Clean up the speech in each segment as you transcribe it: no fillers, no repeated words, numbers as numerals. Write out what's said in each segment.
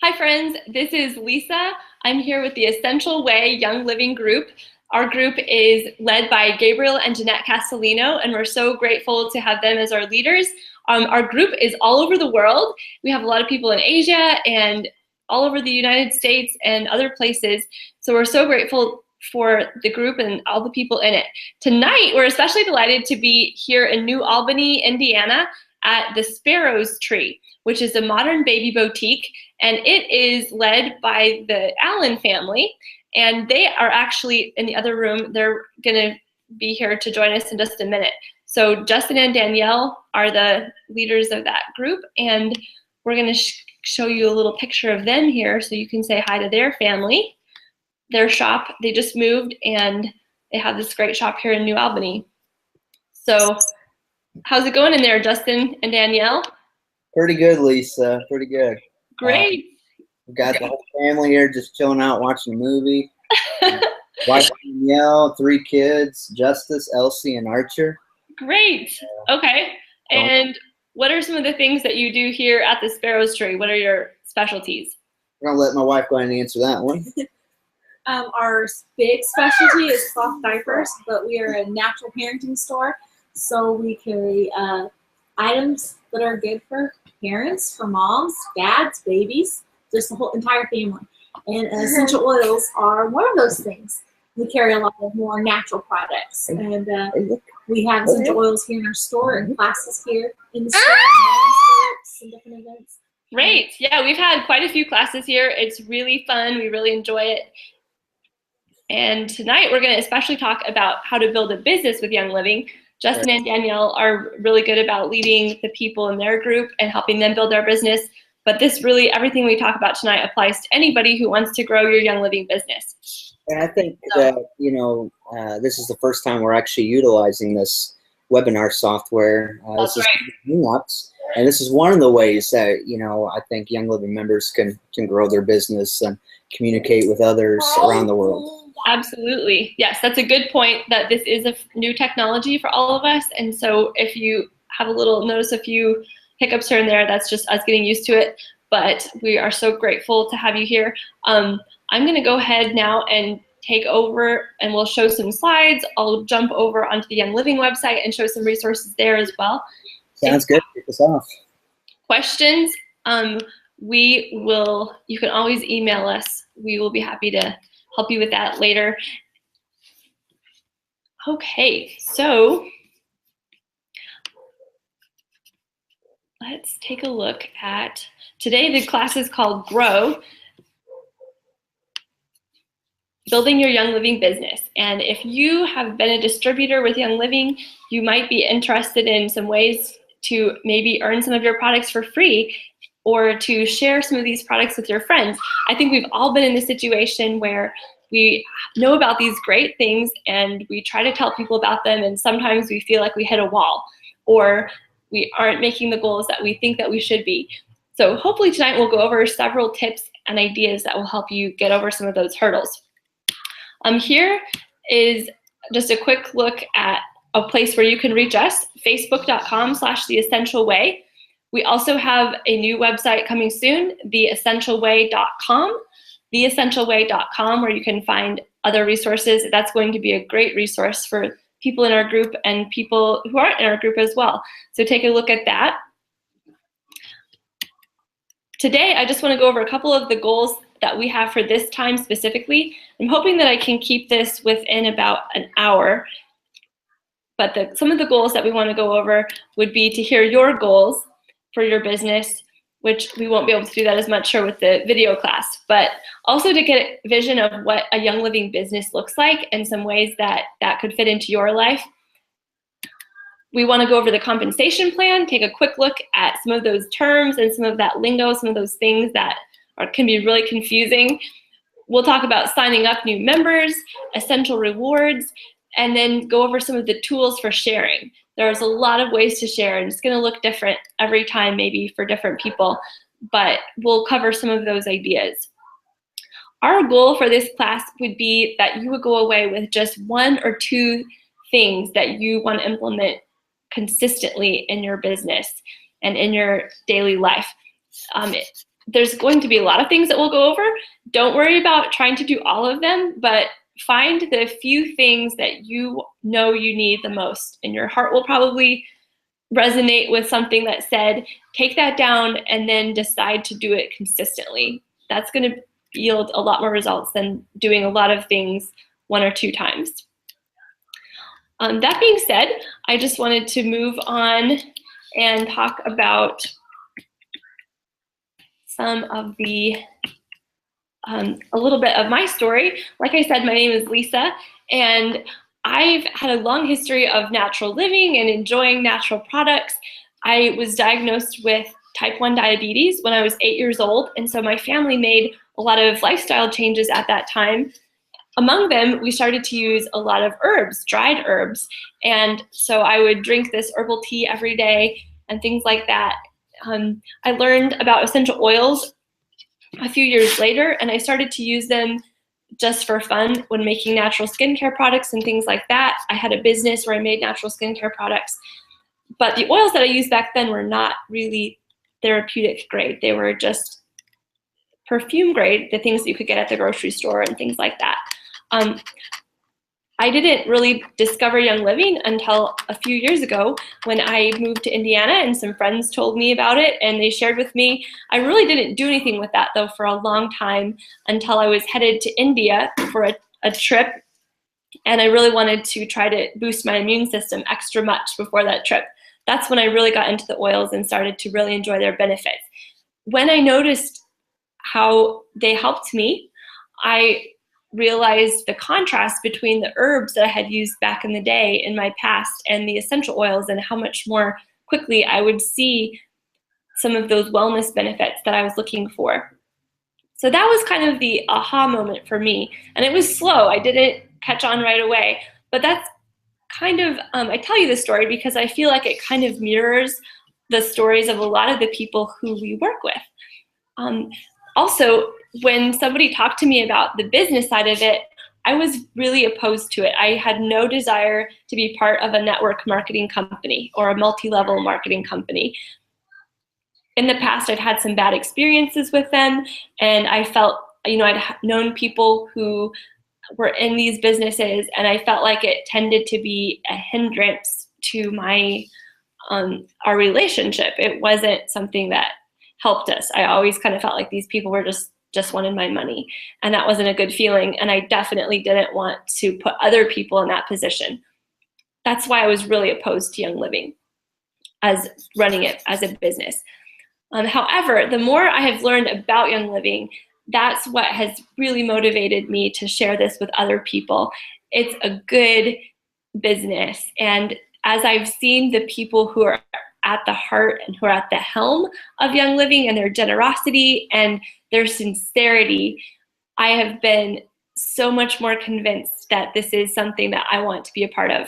Hi friends, this is Lisa. I'm here with the Essential Way Young Living group. Our group is led by Gabriel and Jeanette Castellino, and we're so grateful to have them as our leaders. Our group is all over the world. We have a lot of people in Asia and all over the United States and other places. So we're so grateful for the group and all the people in it. Tonight, we're especially delighted to be here in New Albany, Indiana at the Sparrows Tree, which is a modern baby boutique, and it is led by the Allen family, and they are actually in the other room. They're gonna be here to join us in just a minute. So Justin and Danielle are the leaders of that group, and we're gonna show you a little picture of them here so you can say hi to their family. Their shop, they just moved, and they have this great shop here in New Albany. So how's it going in there, Justin and Danielle? Pretty good, Lisa. Pretty good. Great. We've got the whole family here just chilling out, watching a movie. Wife Danielle, 3 kids, Justice, Elsie, and Archer. Great. Okay. And what are some of the things that you do here at the Sparrows Tree? What are your specialties? I'm going to let my wife go ahead and answer that one. Our big specialty is cloth diapers, but we are a natural parenting store, so we carry items that are good for parents, for moms, dads, babies, just the whole entire family. And essential oils are one of those things. We carry a lot of more natural products, and we have essential oils here in our store and classes here in the store, and different events. Great. Yeah, we've had quite a few classes here. It's really fun. We really enjoy it. And tonight we're going to especially talk about how to build a business with Young Living. Justin and Danielle are really good about leading the people in their group and helping them build their business. But this really, everything we talk about tonight applies to anybody who wants to grow your Young Living business. And I think that, this is the first time we're actually utilizing this webinar software. That's right. Meetups, and this is one of the ways that, I think Young Living members can grow their business and communicate with others around the world. Absolutely. Yes, that's a good point, that this is a new technology for all of us. And so if you have notice a few hiccups here and there, that's just us getting used to it. But we are so grateful to have you here. I'm going to go ahead now and take over, and we'll show some slides. I'll jump over onto the Young Living website and show some resources there as well. Sounds good. Kick us off. Questions? You can always email us. We will be happy to help you with that later. Okay, so let's take a look at, today the class is called Grow, Building Your Young Living Business. And if you have been a distributor with Young Living, you might be interested in some ways to maybe earn some of your products for free, or to share some of these products with your friends. I think we've all been in this situation where we know about these great things and we try to tell people about them, and sometimes we feel like we hit a wall, or we aren't making the goals that we think that we should be. So hopefully tonight we'll go over several tips and ideas that will help you get over some of those hurdles. Here is just a quick look at a place where you can reach us, facebook.com/theessentialway. We also have a new website coming soon, theessentialway.com, theessentialway.com, where you can find other resources. That's going to be a great resource for people in our group and people who aren't in our group as well. So take a look at that. Today, I just want to go over a couple of the goals that we have for this time specifically. I'm hoping that I can keep this within about an hour. But some of the goals that we want to go over would be to hear your goals for your business, which we won't be able to do that as much sure with the video class, but also to get a vision of what a Young Living business looks like and some ways that that could fit into your life. We want to go over the compensation plan, take a quick look at some of those terms and some of that lingo, some of those things that can be really confusing. We'll talk about signing up new members, essential rewards, and then go over some of the tools for sharing. There's a lot of ways to share, and it's going to look different every time, maybe for different people, but we'll cover some of those ideas. Our goal for this class would be that you would go away with just 1 or 2 things that you want to implement consistently in your business and in your daily life. there's going to be a lot of things that we'll go over. Don't worry about trying to do all of them, but find the few things that you know you need the most. And your heart will probably resonate with something that said, take that down and then decide to do it consistently. That's going to yield a lot more results than doing a lot of things 1 or 2 times. That being said, I just wanted to move on and talk about some of the a little bit of my story. Like I said, my name is Lisa, and I've had a long history of natural living and enjoying natural products. I was diagnosed with type 1 diabetes when I was 8 years old, and so my family made a lot of lifestyle changes at that time. Among them, we started to use a lot of herbs, dried herbs, and so I would drink this herbal tea every day and things like that. I learned about essential oils a few years later, and I started to use them just for fun when making natural skincare products and things like that. I had a business where I made natural skincare products, but the oils that I used back then were not really therapeutic grade. They were just perfume grade, the things that you could get at the grocery store and things like that. I didn't really discover Young Living until a few years ago when I moved to Indiana, and some friends told me about it and they shared with me. I really didn't do anything with that though for a long time until I was headed to India for a trip, and I really wanted to try to boost my immune system extra much before that trip. That's when I really got into the oils and started to really enjoy their benefits. When I noticed how they helped me, I realized the contrast between the herbs that I had used back in the day in my past and the essential oils, and how much more quickly I would see some of those wellness benefits that I was looking for. So that was kind of the aha moment for me. And it was slow. I didn't catch on right away. But that's kind of, I tell you this story because I feel like it kind of mirrors the stories of a lot of the people who we work with. Also, when somebody talked to me about the business side of it, I was really opposed to it. I had no desire to be part of a network marketing company or a multi-level marketing company. In the past, I've had some bad experiences with them, and I felt, I'd known people who were in these businesses, and I felt like it tended to be a hindrance to our relationship. It wasn't something that helped us. I always kind of felt like these people were just wanted my money, and that wasn't a good feeling, and I definitely didn't want to put other people in that position. That's why I was really opposed to Young Living as running it as a business. However, the more I have learned about Young Living, that's what has really motivated me to share this with other people. It's a good business, and as I've seen the people who are at the heart and who are at the helm of Young Living and their generosity and their sincerity, I have been so much more convinced that this is something that I want to be a part of.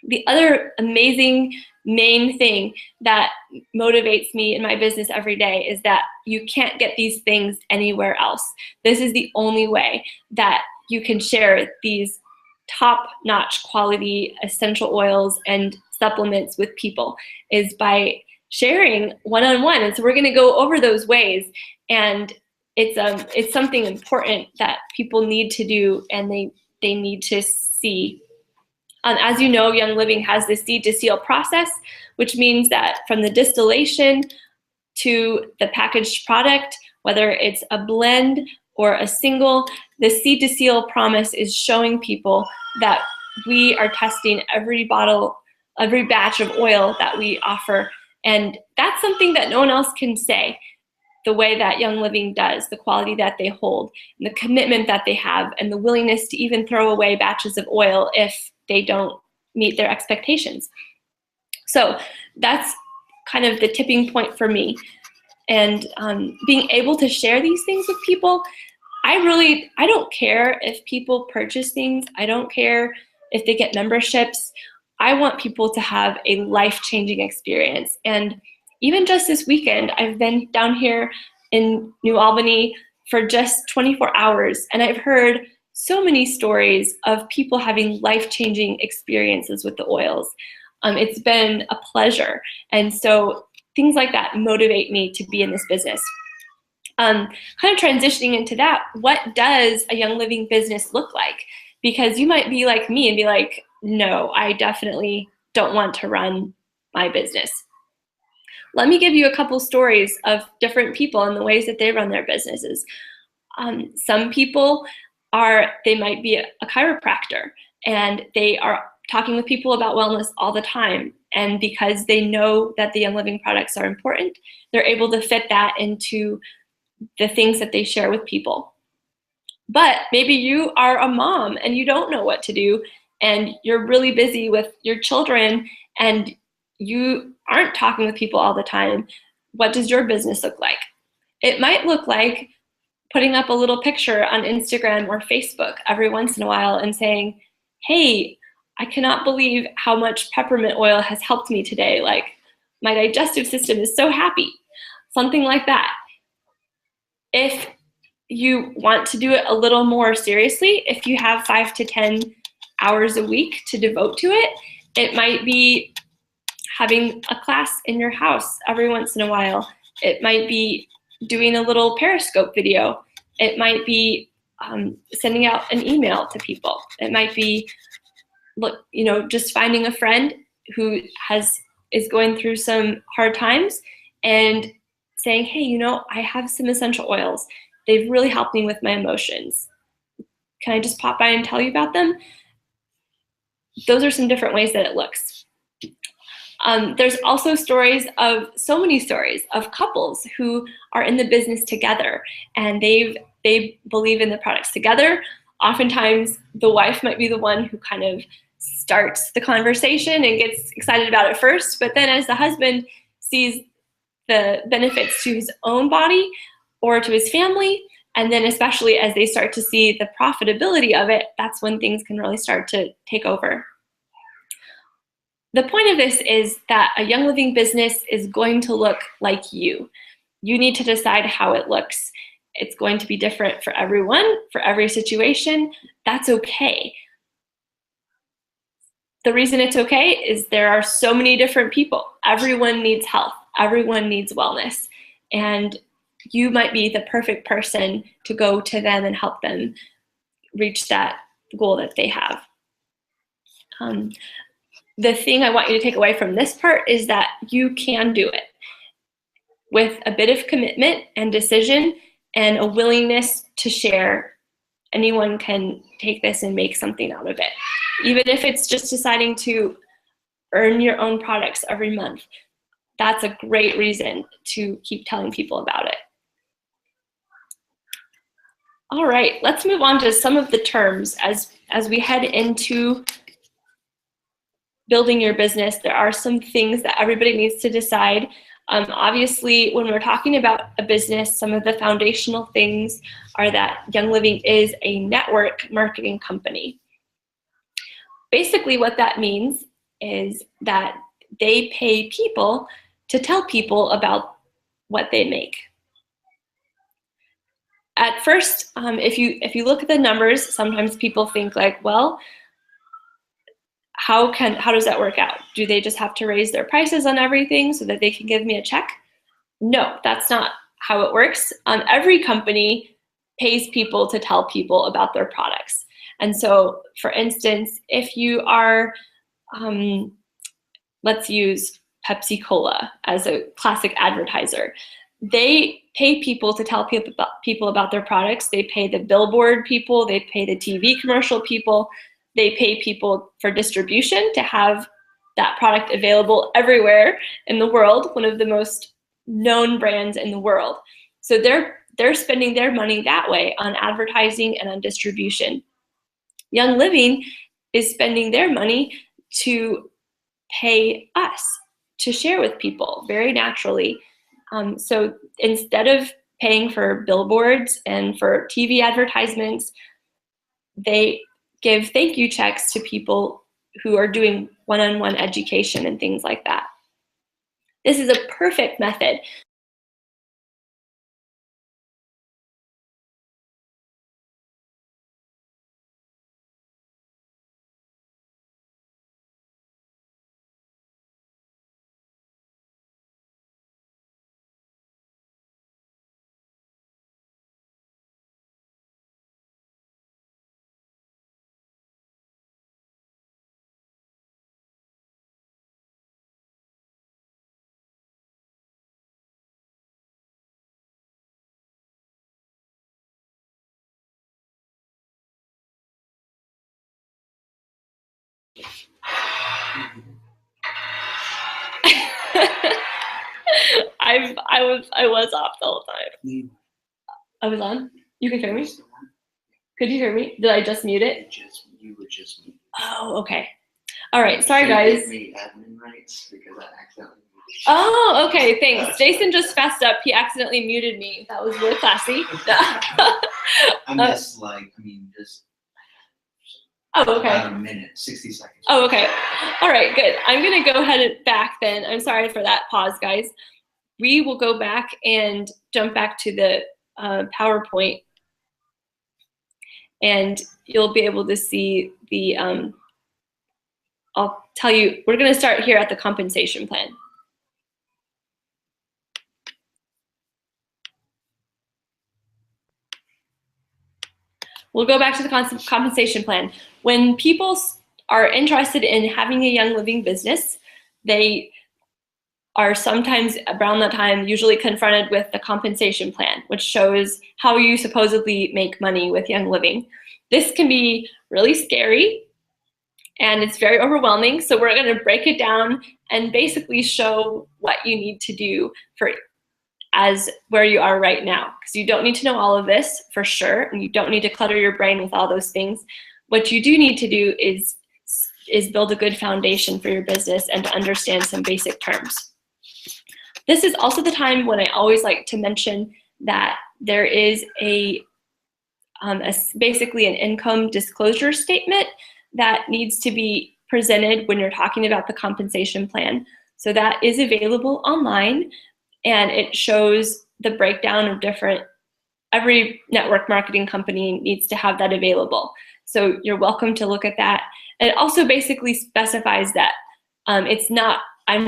The other amazing main thing that motivates me in my business every day is that you can't get these things anywhere else. This is the only way that you can share these top-notch quality essential oils and supplements with people, is by sharing one-on-one. And so we're going to go over those ways, and it's something important that people need to do, and they need to see. As you know, Young Living has the seed to seal process, which means that from the distillation to the packaged product, whether it's a blend or a single, the seed to seal promise is showing people that we are testing every bottle, every batch of oil that we offer. And that's something that no one else can say, the way that Young Living does, the quality that they hold, and the commitment that they have, and the willingness to even throw away batches of oil if they don't meet their expectations. So that's kind of the tipping point for me. And being able to share these things with people, I don't care if people purchase things. I don't care if they get memberships. I want people to have a life-changing experience. And even just this weekend, I've been down here in New Albany for just 24 hours, and I've heard so many stories of people having life-changing experiences with the oils. It's been a pleasure. And so things like that motivate me to be in this business. Kind of transitioning into that, what does a Young Living business look like? Because you might be like me and be like, no, I definitely don't want to run my business. Let me give you a couple stories of different people and the ways that they run their businesses. Some people they might be a chiropractor, and they are talking with people about wellness all the time. And because they know that the Young Living products are important, they're able to fit that into the things that they share with people. But maybe you are a mom and you don't know what to do, and you're really busy with your children and you aren't talking with people all the time. What does your business look like? It might look like putting up a little picture on Instagram or Facebook every once in a while and saying, hey, I cannot believe how much peppermint oil has helped me today. Like, my digestive system is so happy. Something like that. If you want to do it a little more seriously, if you have 5 to 10 hours a week to devote to it, it might be having a class in your house every once in a while. It might be doing a little Periscope video. It might be sending out an email to people. It might be, just finding a friend who is going through some hard times and saying, hey, I have some essential oils. They've really helped me with my emotions. Can I just pop by and tell you about them? Those are some different ways that it looks. There's also so many stories of couples who are in the business together, and they believe in the products together. Oftentimes, the wife might be the one who kind of starts the conversation and gets excited about it first, but then as the husband sees the benefits to his own body or to his family, and then especially as they start to see the profitability of it, that's when things can really start to take over. The point of this is that a Young Living business is going to look like you. You need to decide how it looks. It's going to be different for everyone, for every situation. That's okay. The reason it's okay is there are so many different people. Everyone needs health. Everyone needs wellness. And you might be the perfect person to go to them and help them reach that goal that they have. The thing I want you to take away from this part is that you can do it. With a bit of commitment and decision and a willingness to share, anyone can take this and make something out of it. Even if it's just deciding to earn your own products every month, that's a great reason to keep telling people about it. All right, let's move on to some of the terms as we head into building your business. There are some things that everybody needs to decide. Obviously, when we're talking about a business, some of the foundational things are that Young Living is a network marketing company. Basically, what that means is that they pay people to tell people about what they make. At first, if you look at the numbers, sometimes people think like, well, how does that work out? Do they just have to raise their prices on everything so that they can give me a check? No, that's not how it works. Every company pays people to tell people about their products. And so, for instance, if you are, let's use Pepsi-Cola as a classic advertiser. They pay people to tell people about their products. They pay the billboard people, they pay the TV commercial people, they pay people for distribution to have that product available everywhere in the world, one of the most known brands in the world. So they're spending their money that way on advertising and on distribution. Young Living is spending their money to pay us to share with people very naturally. So instead of paying for billboards and for TV advertisements, they give thank you checks to people who are doing one-on-one education and things like that. This is a perfect method I was off the whole time. I was on. You can hear me? Could you hear me? Did I just mute it? You were just muted. Oh, okay. All right. Sorry, guys. Me admin rights because I accidentally muted. Oh, okay. Thanks. Jason just fessed up. He accidentally muted me. That was really classy. I'm just just Oh, okay. about a minute, 60 seconds. Oh, okay. All right, good. I'm going to go ahead and back then. I'm sorry for that pause, guys. We will go back and jump back to the PowerPoint, and you'll be able to see the, I'll tell you, we're going to start here at the compensation plan. We'll go back to the compensation plan. When people are interested in having a Young Living business, they are sometimes around that time usually confronted with the compensation plan, which shows how you supposedly make money with Young Living. This can be really scary and it's very overwhelming. So we're going to break it down and basically show what you need to do for as where you are right now, because you don't need to know all of this for sure, and you don't need to clutter your brain with all those things. What you do need to do is build a good foundation for your business and to understand some basic terms. This is also the time when I always like to mention that there is basically an income disclosure statement that needs to be presented when you're talking about the compensation plan. So that is available online, and it shows the breakdown of every network marketing company needs to have that available. So you're welcome to look at that. And it also basically specifies that I'm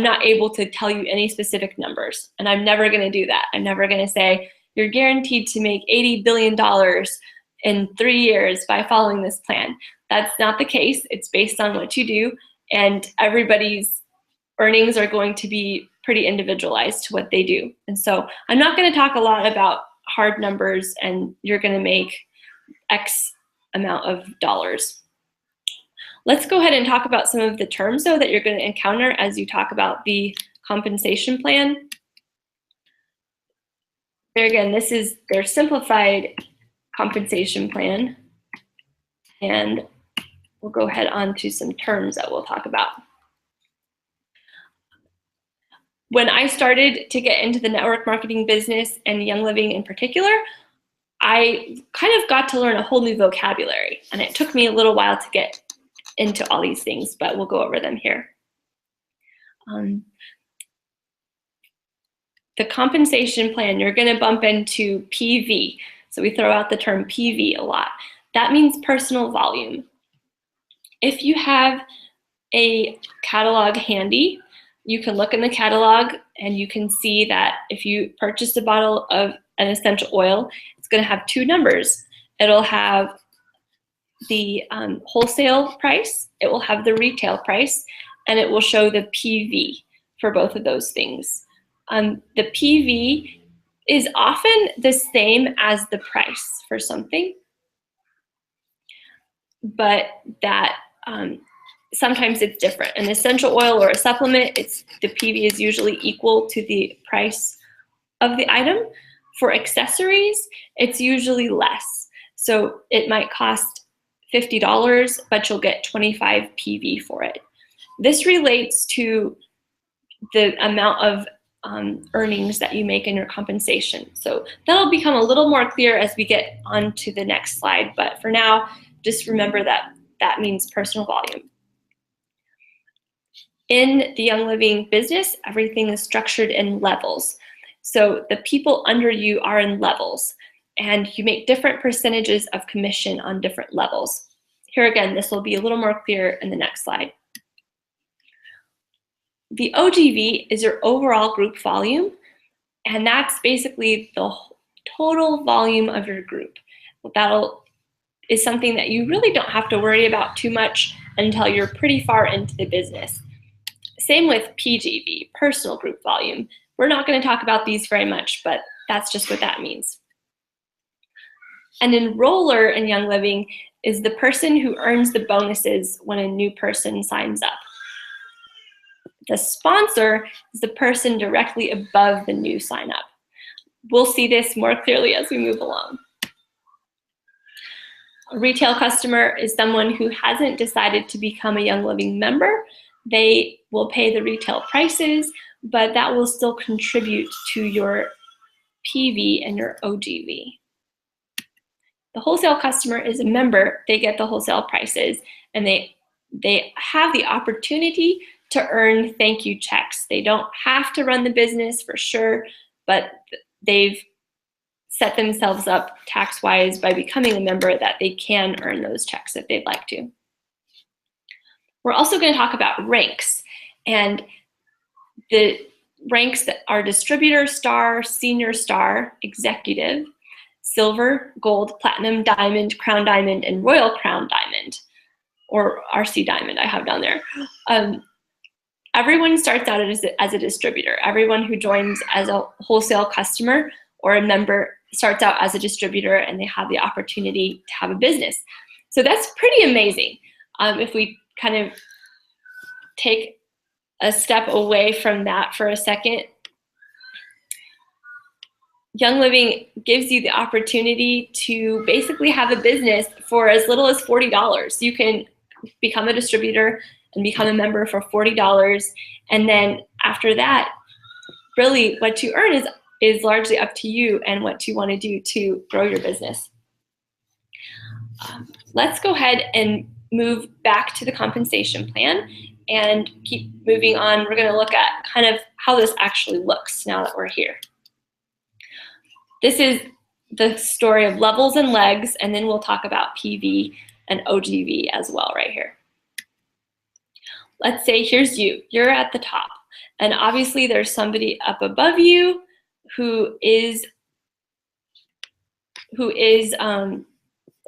not able to tell you any specific numbers, and I'm never going to do that. I'm never going to say, you're guaranteed to make $80 billion in 3 years by following this plan. That's not the case. It's based on what you do, and everybody's earnings are going to be pretty individualized to what they do. And so I'm not going to talk a lot about hard numbers and you're going to make X amount of dollars. Let's go ahead and talk about some of the terms, though, that you're going to encounter as you talk about the compensation plan. There again, this is their simplified compensation plan. And we'll go ahead on to some terms that we'll talk about. When I started to get into the network marketing business and Young Living in particular, I kind of got to learn a whole new vocabulary. And it took me a little while to get into all these things, but we'll go over them here. The compensation plan, you're going to bump into PV. So we throw out the term PV a lot. That means personal volume. If you have a catalog handy, you can look in the catalog and you can see that if you purchase a bottle of an essential oil, it's going to have two numbers. It'll have the wholesale price, it will have the retail price, and it will show the PV for both of those things. The PV is often the same as the price for something, but that sometimes it's different. An essential oil or a supplement, the PV is usually equal to the price of the item. For accessories, it's usually less. So it might cost $50, but you'll get 25 PV for it. This relates to the amount of earnings that you make in your compensation. So that'll become a little more clear as we get on to the next slide. But for now, just remember that that means personal volume. In the Young Living business, everything is structured in levels. So the people under you are in levels, and you make different percentages of commission on different levels. Here again, this will be a little more clear in the next slide. The OGV is your overall group volume, and that's basically the total volume of your group. Is something that you really don't have to worry about too much until you're pretty far into the business. Same with PGV, personal group volume. We're not going to talk about these very much, but that's just what that means. An enroller in Young Living is the person who earns the bonuses when a new person signs up. The sponsor is the person directly above the new sign up. We'll see this more clearly as we move along. A retail customer is someone who hasn't decided to become a Young Living member. They will pay the retail prices, but that will still contribute to your PV and your OGV. The wholesale customer is a member. They get the wholesale prices, and they have the opportunity to earn thank you checks. They don't have to run the business for sure, but they've set themselves up tax-wise by becoming a member that they can earn those checks if they'd like to. We're also going to talk about ranks, and the ranks that are distributor, star, senior star, executive, silver, gold, platinum, diamond, crown diamond, and royal crown diamond, or RC diamond I have down there. Everyone starts out as a distributor. Everyone who joins as a wholesale customer or a member starts out as a distributor, and they have the opportunity to have a business. So that's pretty amazing. If we kind of take a step away from that for a second, Young Living gives you the opportunity to basically have a business for as little as $40. You can become a distributor and become a member for $40. And then after that, really what you earn is largely up to you and what you want to do to grow your business. Let's go ahead and move back to the compensation plan and keep moving on. We're going to look at kind of how this actually looks now that we're here. This is the story of levels and legs, and then we'll talk about PV and OGV as well right here. Let's say here's you. You're at the top, and obviously there's somebody up above you who is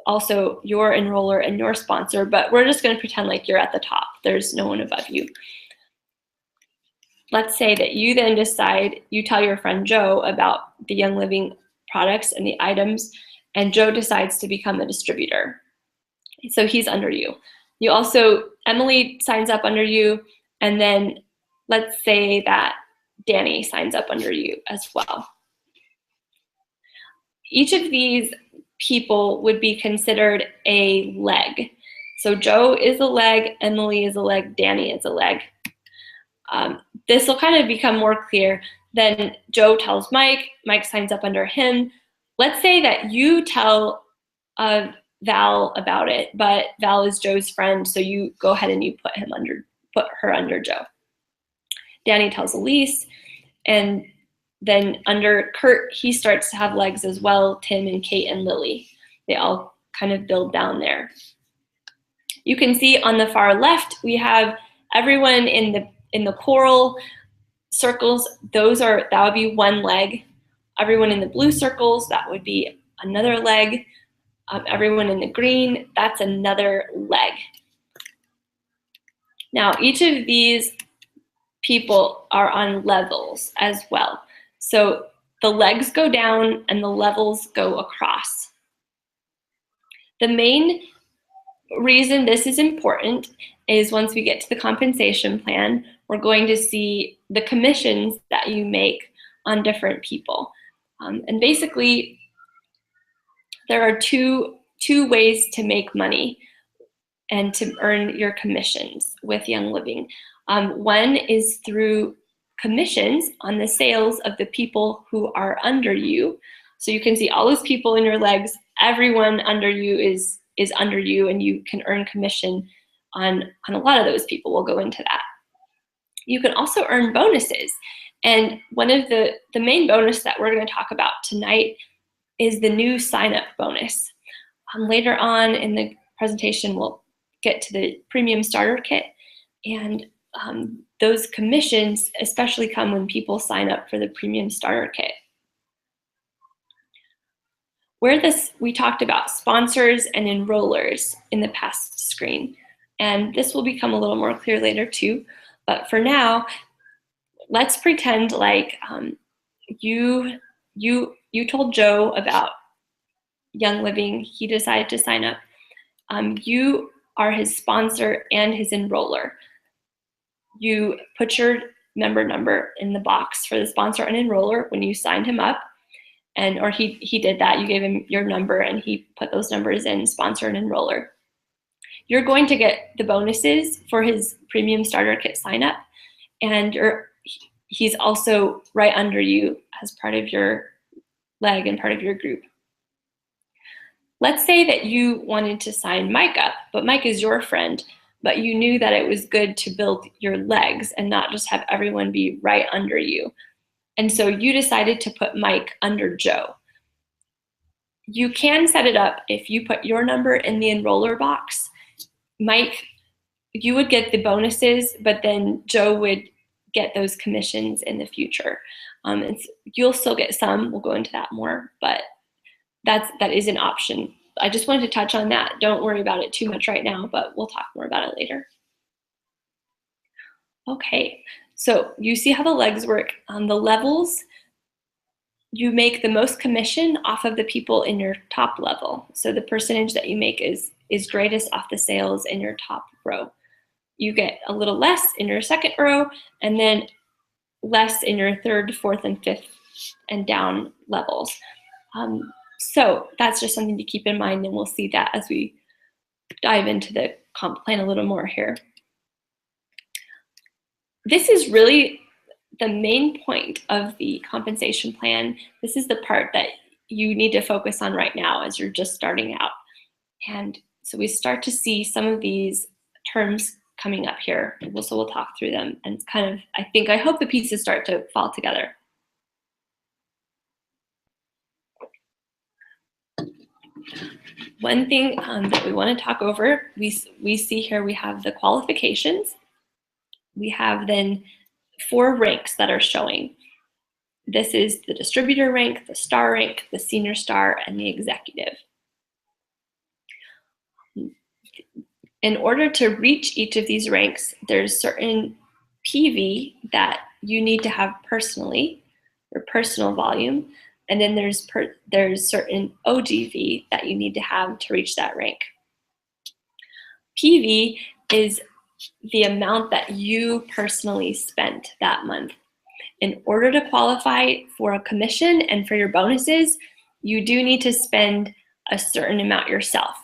also your enroller and your sponsor, but we're just going to pretend like you're at the top. There's no one above you. Let's say that you then decide, you tell your friend Joe about the Young Living products and the items, and Joe decides to become a distributor. So he's under you. You also, Emily signs up under you, and then let's say that Danny signs up under you as well. Each of these people would be considered a leg. So Joe is a leg, Emily is a leg, Danny is a leg. This will kind of become more clear. Then Joe tells Mike, Mike signs up under him. Let's say that you tell Val about it, but Val is Joe's friend, so you go ahead and you put her under Joe. Danny tells Elise, and then under Kurt, he starts to have legs as well, Tim and Kate and Lily. They all kind of build down there. You can see on the far left, we have everyone in the coral circles, that would be one leg. Everyone in the blue circles, that would be another leg. Everyone in the green, that's another leg. Now, each of these people are on levels as well. So the legs go down and the levels go across. The main reason this is important is once we get to the compensation plan, we're going to see the commissions that you make on different people. And basically, there are two ways to make money and to earn your commissions with Young Living. One is through commissions on the sales of the people who are under you. So you can see all those people in your legs, everyone under you is under you, and you can earn commission on a lot of those people. We'll go into that. You can also earn bonuses. And one of the main bonus that we're going to talk about tonight is the new sign-up bonus. Later on in the presentation, we'll get to the premium starter kit, and those commissions especially come when people sign up for the premium starter kit. We talked about sponsors and enrollers in the past screen, and this will become a little more clear later too, but for now, let's pretend like you told Joe about Young Living. He decided to sign up. You are his sponsor and his enroller. you put your member number in the box for the sponsor and enroller when you signed him up, or he did that. You gave him your number and he put those numbers in, sponsor and enroller. You're going to get the bonuses for his premium starter kit sign up, and he's also right under you as part of your leg and part of your group. Let's say that you wanted to sign Mike up, but Mike is your friend, but you knew that it was good to build your legs and not just have everyone be right under you. And so you decided to put Mike under Joe. You can set it up if you put your number in the enroller box. Mike, you would get the bonuses, but then Joe would get those commissions in the future. You'll still get some, we'll go into that more, but that is an option. I just wanted to touch on that. Don't worry about it too much right now, but we'll talk more about it later. Okay, so you see how the legs work. On the levels, you make the most commission off of the people in your top level. So the percentage that you make is greatest off the sales in your top row. You get a little less in your second row, and then less in your third, fourth, and fifth and down levels. So that's just something to keep in mind, and we'll see that as we dive into the comp plan a little more here. This is really the main point of the compensation plan. This is the part that you need to focus on right now as you're just starting out. And so we start to see some of these terms coming up here. So we'll talk through them, and it's kind of, I hope the pieces start to fall together. One thing that we want to talk over, we see here we have the qualifications. We have then 4 ranks that are showing. This is the distributor rank, the star rank, the senior star, and the executive. In order to reach each of these ranks, there's certain PV that you need to have personally, or personal volume, and then there's certain OGV that you need to have to reach that rank. PV is the amount that you personally spent that month. In order to qualify for a commission and for your bonuses, you do need to spend a certain amount yourself.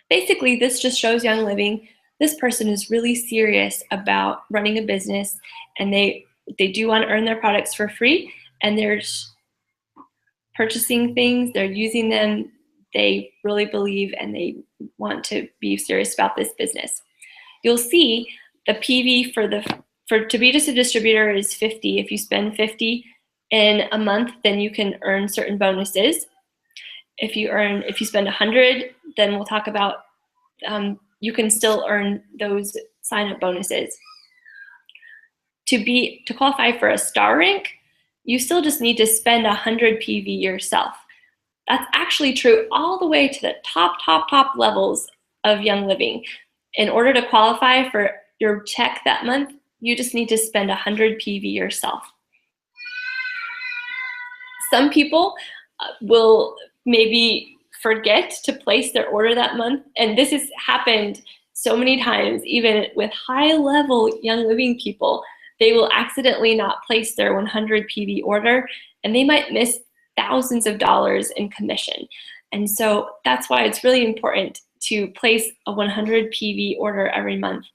Basically, this just shows Young Living, this person is really serious about running a business, and they do want to earn their products for free, and they're purchasing things, they're using them, they really believe, and they want to be serious about this business. You'll see the PV to be just a distributor is 50. If you spend 50 in a month, then you can earn certain bonuses. If you spend 100, then we'll talk about you can still earn those sign-up bonuses. To qualify for a star rank, you still just need to spend 100 PV yourself. That's actually true all the way to the top levels of Young Living. In order to qualify for your check that month, you just need to spend 100 PV yourself. Some people will maybe forget to place their order that month, and this has happened so many times, even with high-level Young Living people. They will accidentally not place their 100 PV order, and they might miss thousands of dollars in commission. And so that's why it's really important to place a 100 PV order every month.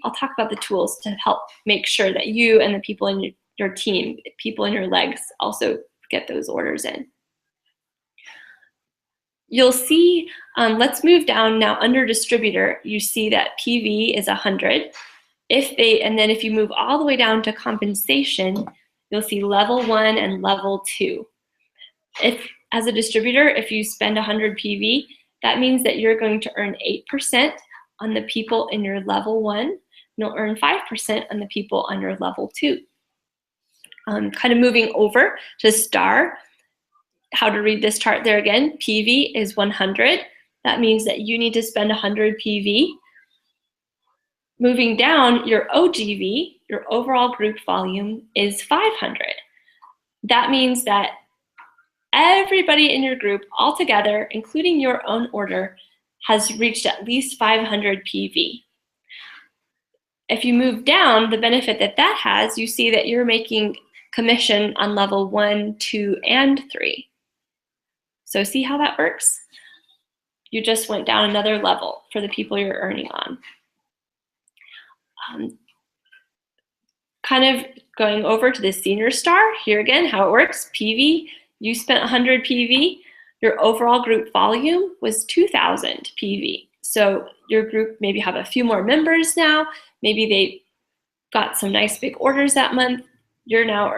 I'll talk about the tools to help make sure that you and the people in your team, people in your legs, also get those orders in. You'll see, let's move down now under distributor, you see that PV is 100. And then if you move all the way down to compensation, you'll see level 1 and level 2. As a distributor, if you spend 100 PV, that means that you're going to earn 8% on the people in your level 1, and you'll earn 5% on the people on your level 2. Kind of moving over to star, how to read this chart there again, PV is 100. That means that you need to spend 100 PV. Moving down, your OGV, your overall group volume, is 500. That means that everybody in your group altogether, including your own order, has reached at least 500 PV. If you move down, the benefit that that has, you see that you're making commission on level 1, 2, and 3. So see how that works? You just went down another level for the people you're earning on. Kind of going over to the Senior Star, here again, how it works. PV, you spent 100 PV. Your overall group volume was 2,000 PV. So your group maybe have a few more members now. Maybe they got some nice big orders that month. You're now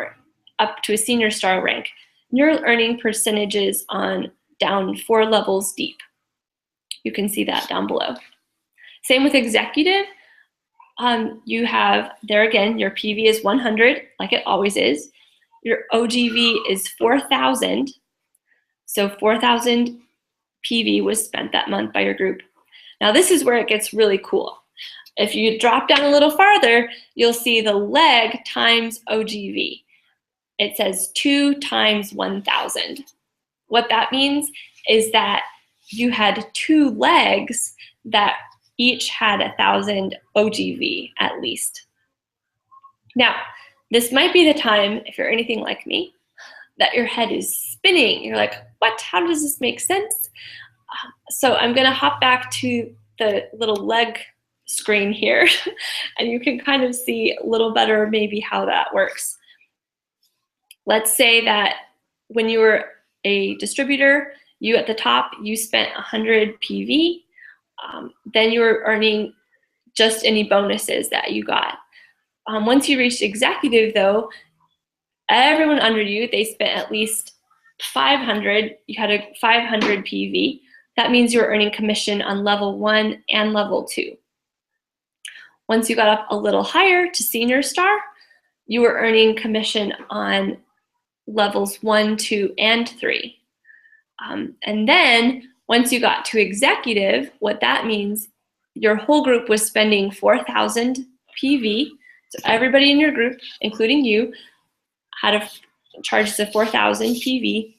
up to a Senior Star rank. You're earning percentages on down 4 levels deep. You can see that down below. Same with Executive. You have, there again, your PV is 100, like it always is. Your OGV is 4,000. So 4,000 PV was spent that month by your group. Now this is where it gets really cool. If you drop down a little farther, you'll see the leg times OGV. It says 2 times 1,000. What that means is that you had 2 legs that each had 1,000 OGV at least. Now, this might be the time, if you're anything like me, that your head is spinning. You're like, what? How does this make sense? So I'm gonna hop back to the little leg screen here, and you can kind of see a little better maybe how that works. Let's say that when you were a distributor, you at the top, you spent 100 PV, then you were earning just any bonuses that you got. Once you reached executive though, everyone under you, they spent at least 500, you had a 500 PV. That means you were earning commission on level 1 and level 2. Once you got up a little higher to Senior Star, you were earning commission on levels 1, 2, and 3. And then once you got to executive, what that means, your whole group was spending 4,000 PV. So everybody in your group, including you, had a charges of 4,000 PV.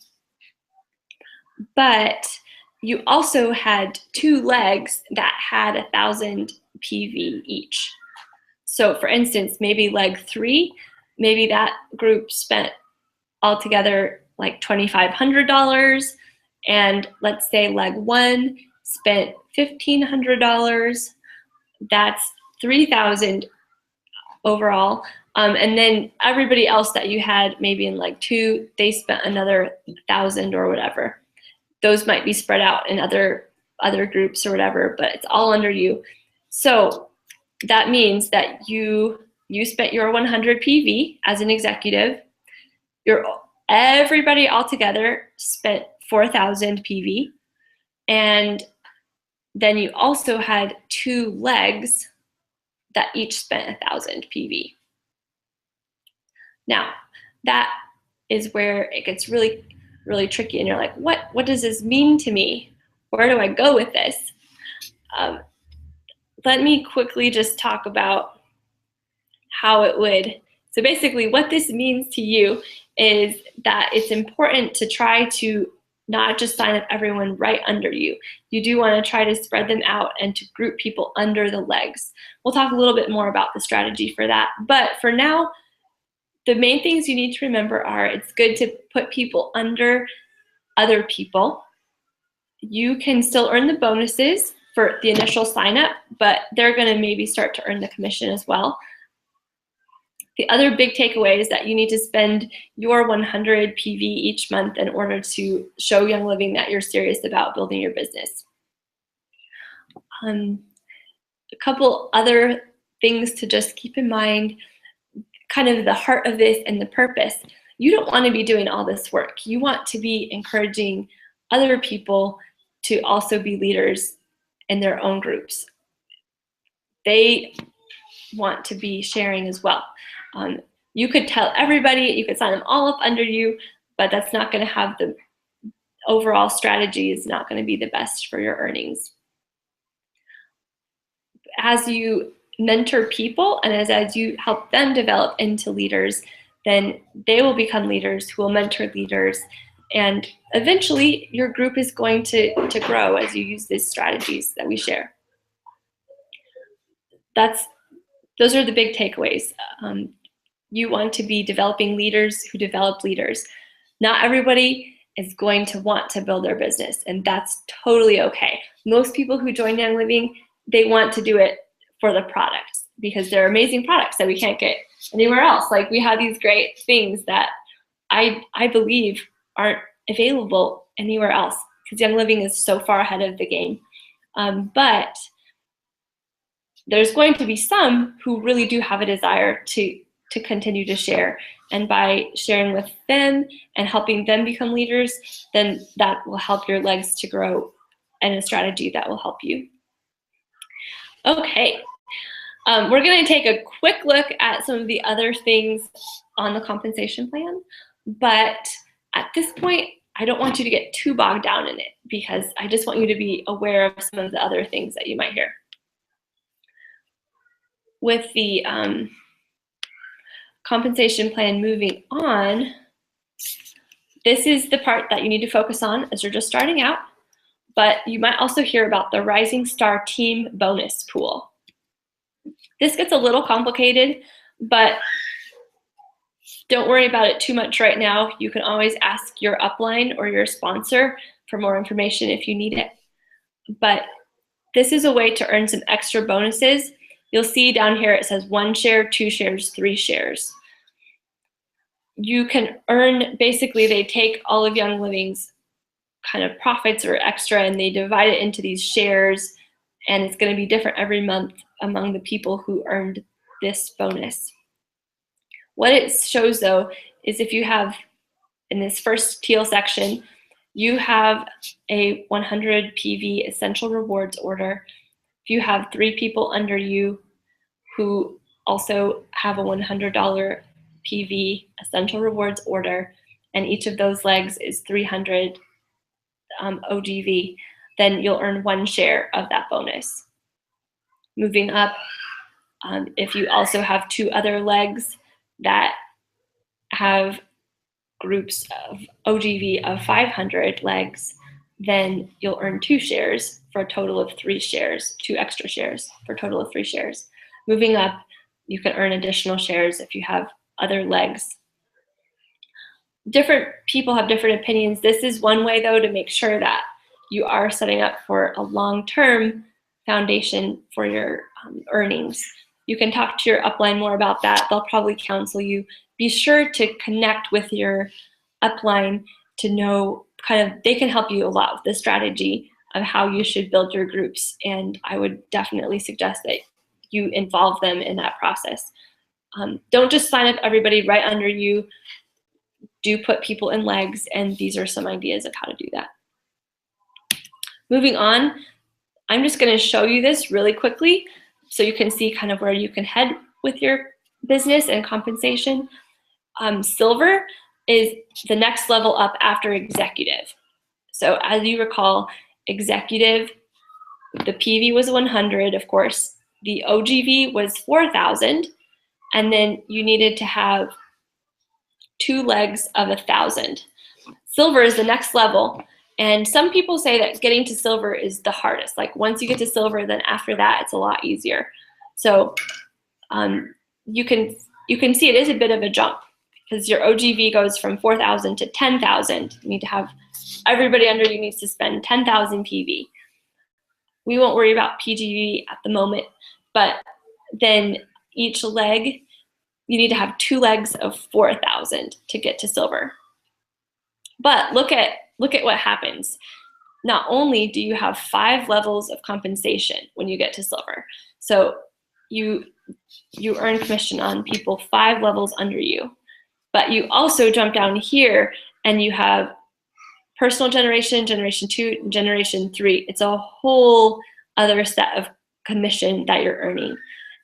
But you also had 2 legs that had 1,000 PV each. So for instance, maybe leg 3, maybe that group spent altogether like $2,500, and let's say leg 1 spent $1,500. That's 3,000 overall. And then everybody else that you had maybe in leg 2, they spent another 1,000 or whatever. Those might be spread out in other groups or whatever, but it's all under you. So that means that you spent your 100 PV as an executive. Everybody all together spent 4,000 PV, and then you also had 2 legs that each spent 1,000 PV. Now, that is where it gets really, really tricky, and you're like, what does this mean to me? Where do I go with this? Let me quickly just talk about how it would. So basically what this means to you is that it's important to try to not just sign up everyone right under you. You do want to try to spread them out and to group people under the legs. We'll talk a little bit more about the strategy for that. But for now, the main things you need to remember are it's good to put people under other people. You can still earn the bonuses for the initial sign up, but they're going to maybe start to earn the commission as well. The other big takeaway is that you need to spend your 100 PV each month in order to show Young Living that you're serious about building your business. A couple other things to just keep in mind, kind of the heart of this and the purpose. You don't want to be doing all this work. You want to be encouraging other people to also be leaders in their own groups. They want to be sharing as well. You could tell everybody, you could sign them all up under you, but that's not going to have the overall strategy is not going to be the best for your earnings. As you mentor people and as you help them develop into leaders, then they will become leaders who will mentor leaders, and eventually your group is going to grow as you use these strategies that we share. That's those are the big takeaways. You want to be developing leaders who develop leaders. Not everybody is going to want to build their business, and that's totally okay. Most people who join Young Living, they want to do it for the products because they're amazing products that we can't get anywhere else. Like, we have these great things that I believe aren't available anywhere else because Young Living is so far ahead of the game. But there's going to be some who really do have a desire to continue to share. And by sharing with them and helping them become leaders, then that will help your legs to grow and a strategy that will help you. Okay, we're going to take a quick look at some of the other things on the compensation plan. But at this point, I don't want you to get too bogged down in it because I just want you to be aware of some of the other things that you might hear. With the compensation plan moving on, this is the part that you need to focus on as you're just starting out, but you might also hear about the Rising Star Team Bonus Pool. This gets a little complicated, but don't worry about it too much right now. You can always ask your upline or your sponsor for more information if you need it. But this is a way to earn some extra bonuses. You'll see down here it says 1 share, 2 shares, 3 shares. You can earn, basically they take all of Young Living's kind of profits or extra and they divide it into these shares, and it's going to be different every month among the people who earned this bonus. What it shows though is if you have, in this first teal section, you have a 100 PV essential rewards order. If you have 3 people under you who also have a $100 PV essential rewards order, and each of those legs is 300 OGV, then you'll earn 1 share of that bonus. Moving up, if you also have 2 other legs that have groups of OGV of 500 legs, then you'll earn 2 shares for a total of 3 shares, 2 extra shares for a total of 3 shares. Moving up, you can earn additional shares if you have other legs. Different people have different opinions. This is one way though to make sure that you are setting up for a long-term foundation for your earnings. You can talk to your upline more about that. They'll probably counsel you. Be sure to connect with your upline to know they can help you a lot with the strategy of how you should build your groups. And I would definitely suggest that you involve them in that process. Don't just sign up everybody right under you. Do put people in legs, and these are some ideas of how to do that. Moving on, I'm just going to show you this really quickly so you can see kind of where you can head with your business and compensation. Silver is the next level up after executive. So as you recall, executive, the PV was 100, of course. The OGV was 4,000, and then you needed to have 2 legs of 1,000. Silver is the next level, and some people say that getting to silver is the hardest. Like once you get to silver, then after that it's a lot easier. So you can see it is a bit of a jump because your OGV goes from 4,000 to 10,000. You need to have everybody under you needs to spend 10,000 PV. We won't worry about PGV at the moment, but then each leg, you need to have 2 legs of 4,000 to get to silver. But look at what happens. Not only do you have 5 levels of compensation when you get to silver, so you earn commission on people 5 levels under you, but you also jump down here and you have personal generation, generation 2, and generation 3. It's a whole other set of commission that you're earning.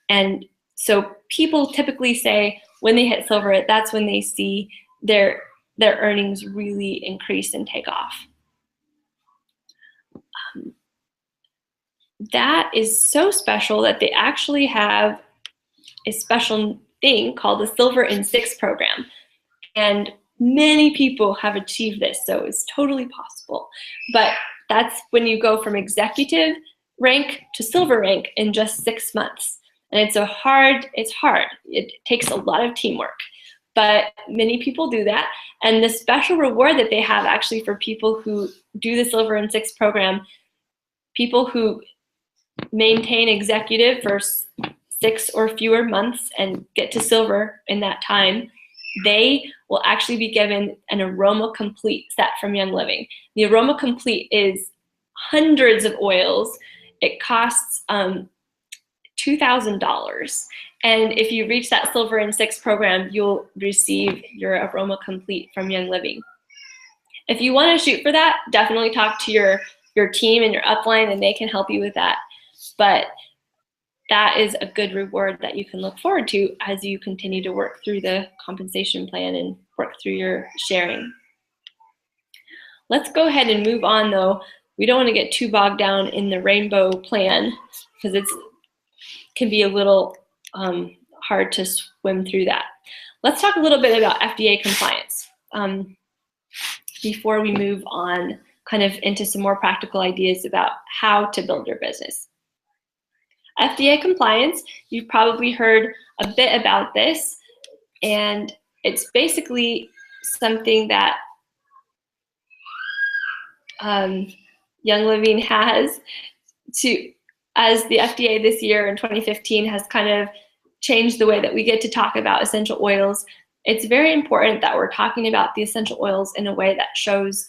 And so people typically say when they hit silver, that's when they see their earnings really increase and take off. That is so special that they actually have a special thing called the Silver in 6 program. And many people have achieved this, so it's totally possible. But that's when you go from executive rank to silver rank in just 6 months. And it's hard. It takes a lot of teamwork, but many people do that. And the special reward that they have actually for people who do the Silver in 6 program, people who maintain executive for 6 or fewer months and get to silver in that time, they will actually be given an Aroma Complete set from Young Living. The Aroma Complete is hundreds of oils. It costs $2,000. And if you reach that Silver in 6 program, you'll receive your Aroma Complete from Young Living. If you want to shoot for that, definitely talk to your team and your upline, and they can help you with that. But that is a good reward that you can look forward to as you continue to work through the compensation plan and work through your sharing. Let's go ahead and move on, though. We don't want to get too bogged down in the rainbow plan because it can be a little hard to swim through that. Let's talk a little bit about FDA compliance before we move on kind of into some more practical ideas about how to build your business. FDA compliance, you've probably heard a bit about this, and it's basically something that Young Living has as the FDA this year in 2015 has kind of changed the way that we get to talk about essential oils. It's very important that we're talking about the essential oils in a way that shows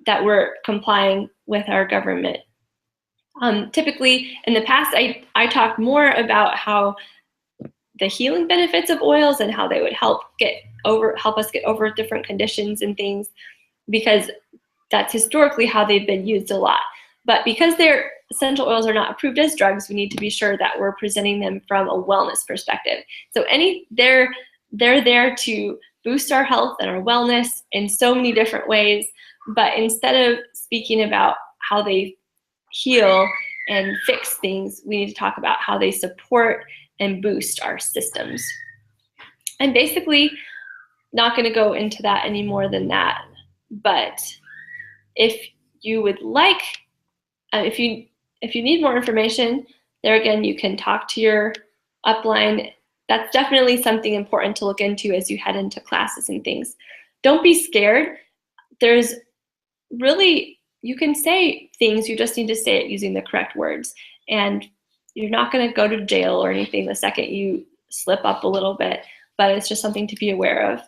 that we're complying with our government. Typically, in the past, I talked more about how the healing benefits of oils and how they would help us get over different conditions and things, because that's historically how they've been used a lot. But because their essential oils are not approved as drugs, we need to be sure that we're presenting them from a wellness perspective. So they're there to boost our health and our wellness in so many different ways. But instead of speaking about how they heal and fix things, we need to talk about how they support and boost our systems. I'm basically not going to go into that any more than that. But if you would like, if you need more information, there again, you can talk to your upline. That's definitely something important to look into as you head into classes and things. Don't be scared. There's really, you can say things, you just need to say it using the correct words. And you're not going to go to jail or anything the second you slip up a little bit, but it's just something to be aware of.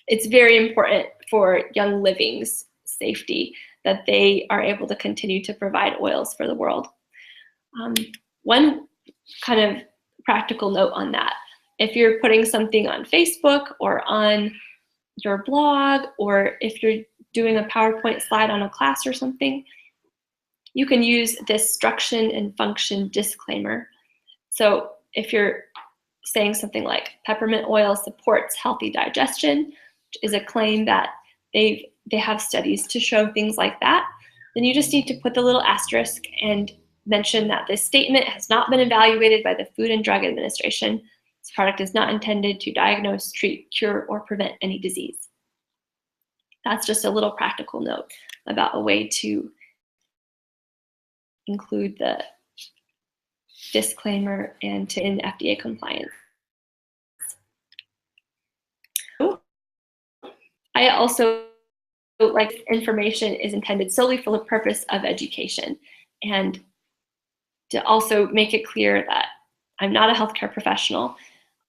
It's very important for Young Living's safety that they are able to continue to provide oils for the world. One kind of practical note on that, if you're putting something on Facebook or on your blog, or if you're doing a PowerPoint slide on a class or something, you can use this structure and function disclaimer. So if you're saying something like peppermint oil supports healthy digestion, which is a claim that they have studies to show things like that, then you just need to put the little asterisk and mention that this statement has not been evaluated by the Food and Drug Administration. This product is not intended to diagnose, treat, cure, or prevent any disease. That's just a little practical note about a way to include the disclaimer and to in FDA compliance. I also like information is intended solely for the purpose of education, and to also make it clear that I'm not a healthcare professional,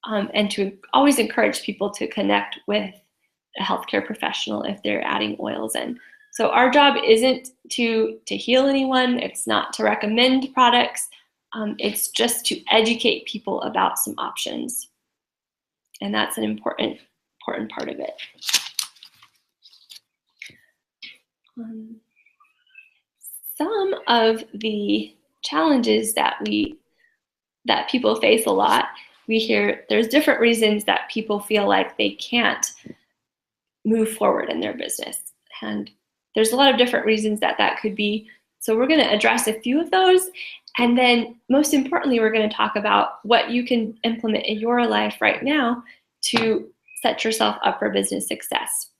and to always encourage people to connect with a healthcare professional if they're adding oils in. So our job isn't to heal anyone. It's not to recommend products. It's just to educate people about some options. And that's an important part of it. Some of the challenges that people face a lot, we hear there's different reasons that people feel like they can't move forward in their business. And there's a lot of different reasons that could be. So we're going to address a few of those. And then most importantly, we're going to talk about what you can implement in your life right now to set yourself up for business success.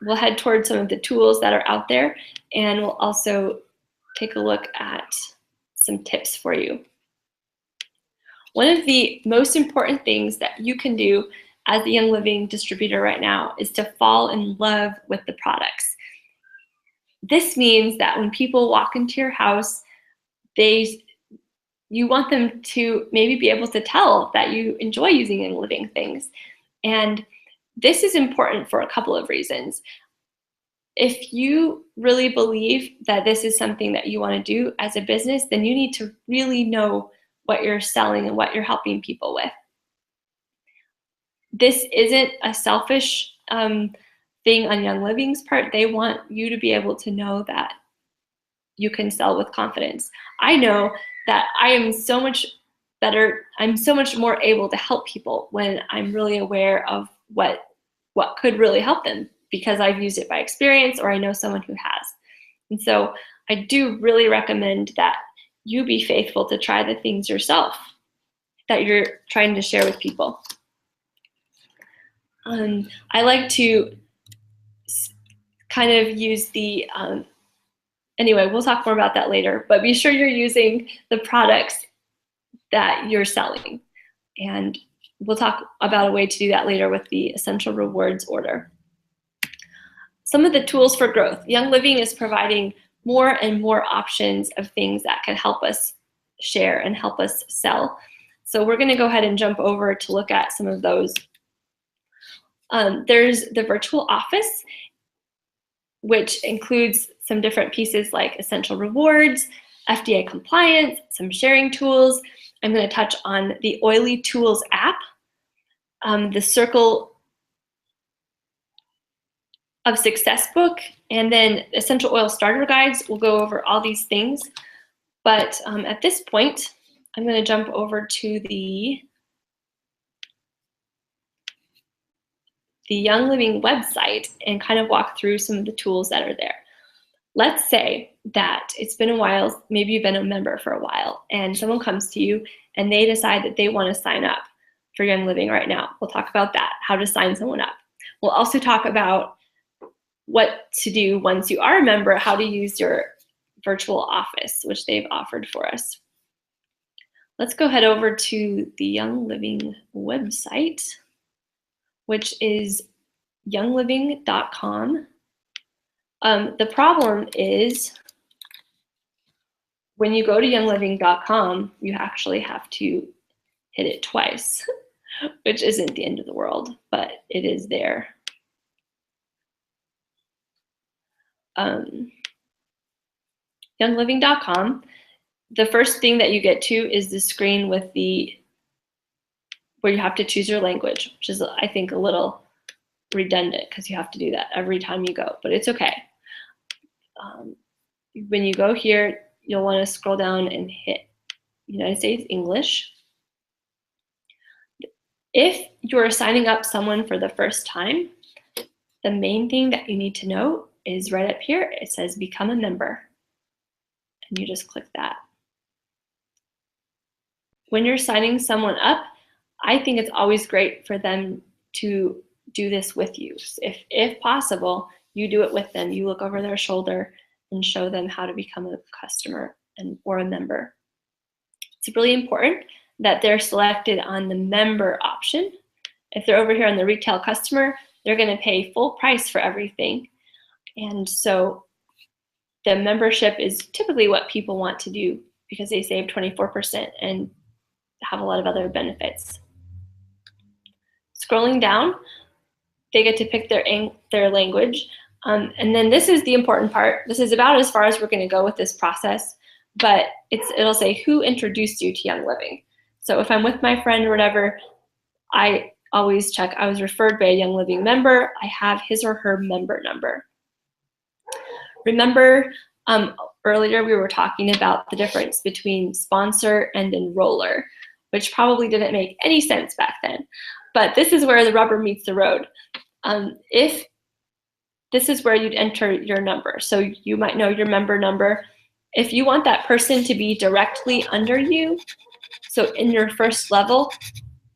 We'll head towards some of the tools that are out there, and we'll also take a look at some tips for you. One of the most important things that you can do as a Young Living distributor right now is to fall in love with the products. This means that when people walk into your house, you want them to maybe be able to tell that you enjoy using Young Living things. And this is important for a couple of reasons. If you really believe that this is something that you want to do as a business, then you need to really know what you're selling and what you're helping people with. This isn't a selfish thing on Young Living's part. They want you to be able to know that you can sell with confidence. I know that I am so much better, I'm so much more able to help people when I'm really aware of what could really help them, because I've used it by experience or I know someone who has. And so I do really recommend that you be faithful to try the things yourself that you're trying to share with people. I like to kind of use the, anyway, we'll talk more about that later, but be sure you're using the products that you're selling. And we'll talk about a way to do that later with the Essential Rewards order. Some of the tools for growth. Young Living is providing more and more options of things that can help us share and help us sell. So we're going to go ahead and jump over to look at some of those. There's the virtual office, which includes some different pieces like Essential Rewards, FDA compliance, some sharing tools. I'm going to touch on the Oily Tools app, the Circle of Success book, and then Essential Oil Starter Guides. We'll go over all these things. But at this point, I'm going to jump over to the Young Living website and kind of walk through some of the tools that are there. Let's say that it's been a while, maybe you've been a member for a while, and someone comes to you and they decide that they want to sign up for Young Living right now. We'll talk about that, how to sign someone up. We'll also talk about what to do once you are a member, how to use your virtual office, which they've offered for us. Let's go head over to the Young Living website, which is youngliving.com. The problem is when you go to youngliving.com, you actually have to hit it twice, which isn't the end of the world, but it is there. Youngliving.com, the first thing that you get to is the screen with where you have to choose your language, which is, I think, a little redundant because you have to do that every time you go, but it's okay. When you go here, you'll want to scroll down and hit United States English. If you're signing up someone for the first time, the main thing that you need to know is right up here. It says become a member, and you just click that. When you're signing someone up, I think it's always great for them to do this with you. If possible, you do it with them. You look over their shoulder and show them how to become a customer or a member. It's really important that they're selected on the member option. If they're over here on the retail customer, they're going to pay full price for everything. And so the membership is typically what people want to do because they save 24% and have a lot of other benefits. Scrolling down, they get to pick their language. And then this is the important part. This is about as far as we're going to go with this process, but it'll say who introduced you to Young Living. So if I'm with my friend or whatever, I always check I was referred by a Young Living member. I have his or her member number. Remember earlier we were talking about the difference between sponsor and enroller, which probably didn't make any sense back then. But this is where the rubber meets the road. If this is where you'd enter your number. So you might know your member number. If you want that person to be directly under you, so in your first level,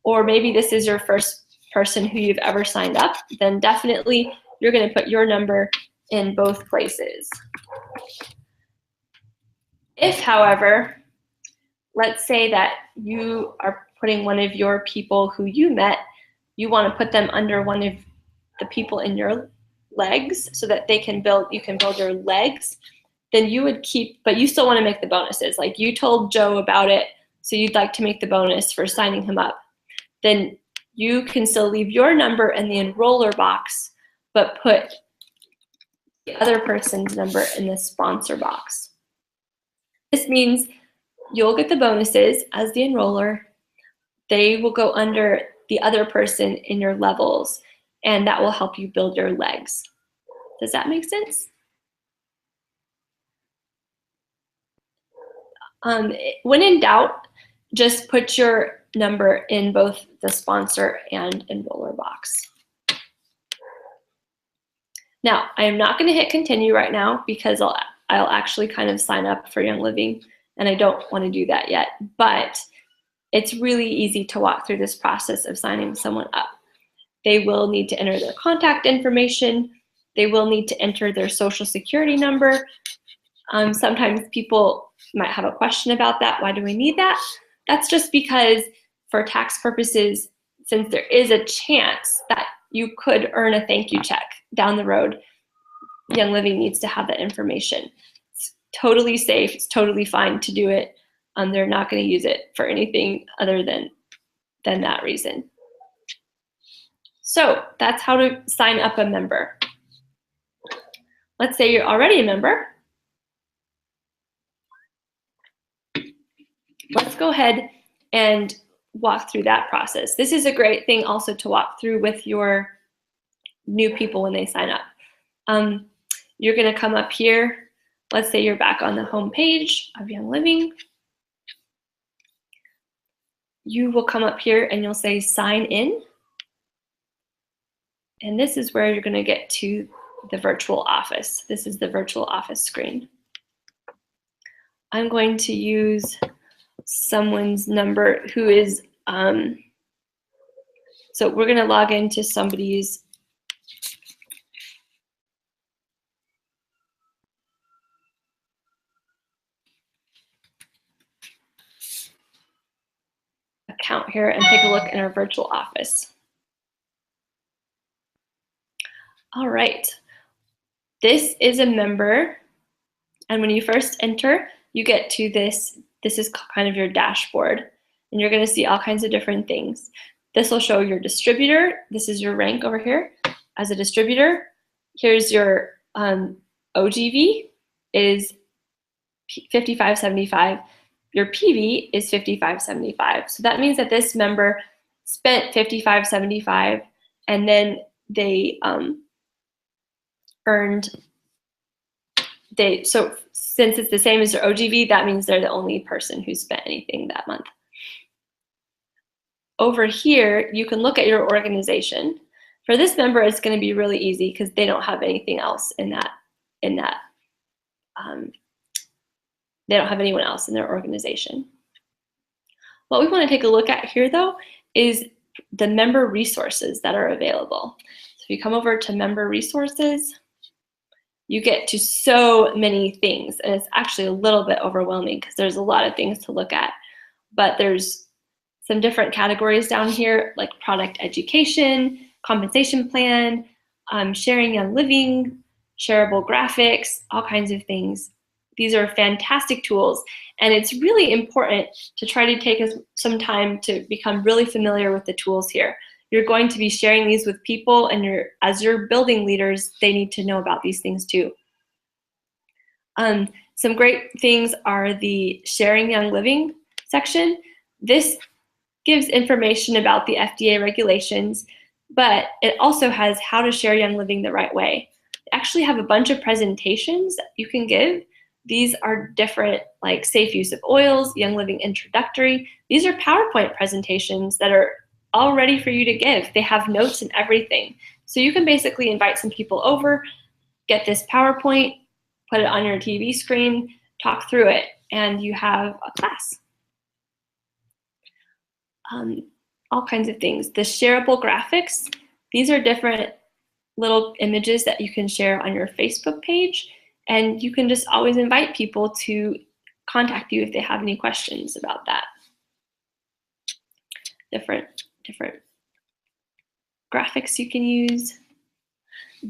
or maybe this is your first person who you've ever signed up, then definitely you're going to put your number in both places. If, however, let's say that you are putting one of your people who you met, you want to put them under one of the people in your legs so that you can build your legs, then you would keep, but you still want to make the bonuses. Like you told Joe about it, so you'd like to make the bonus for signing him up. Then you can still leave your number in the enroller box, but put the other person's number in the sponsor box. This means you'll get the bonuses as the enroller. They will go under the other person in your levels, and that will help you build your legs. Does that make sense? When in doubt, just put your number in both the sponsor and enroller box. Now, I am not going to hit continue right now because I'll actually kind of sign up for Young Living, and I don't want to do that yet, but it's really easy to walk through this process of signing someone up. They will need to enter their contact information. They will need to enter their social security number. Sometimes people might have a question about that. Why do we need that? That's just because for tax purposes, since there is a chance that you could earn a thank you check down the road, Young Living needs to have that information. It's totally safe. It's totally fine to do it. They're not going to use it for anything other than that reason. So that's how to sign up a member. Let's say you're already a member. Let's go ahead and walk through that process. This is a great thing also to walk through with your new people when they sign up. You're going to come up here. Let's say you're back on the home page of Young Living. You will come up here and you'll say sign in. And this is where you're going to get to the virtual office. This is the virtual office screen. I'm going to use someone's number who is, so we're going to log into somebody's account here and take a look in our virtual office. All right, this is a member, and when you first enter, you get to this. This is kind of your dashboard, and you're going to see all kinds of different things. This will show your distributor. This is your rank over here as a distributor. Here's your OGV is 5575. Your PV is 5575. So that means that this member spent 5575, and then they so since it's the same as their OGV, that means they're the only person who spent anything that month. Over here, you can look at your organization. For this member, it's going to be really easy because they don't have anything else in that. They don't have anyone else in their organization. What we want to take a look at here, though, is the member resources that are available. So if you come over to member resources, you get to so many things, and it's actually a little bit overwhelming because there's a lot of things to look at. But there's some different categories down here, like product education, compensation plan, sharing Young Living, shareable graphics, all kinds of things. These are fantastic tools, and it's really important to try to take some time to become really familiar with the tools here. You're going to be sharing these with people, and as you're building leaders, they need to know about these things too. Some great things are the Sharing Young Living section. This gives information about the FDA regulations, but it also has how to share Young Living the right way. They actually have a bunch of presentations that you can give. These are different, like safe use of oils, Young Living introductory. These are PowerPoint presentations that are all ready for you to give. They have notes and everything. So you can basically invite some people over, get this PowerPoint, put it on your TV screen, talk through it, and you have a class. All kinds of things. The shareable graphics, these are different little images that you can share on your Facebook page, and you can just always invite people to contact you if they have any questions about that. Different graphics you can use.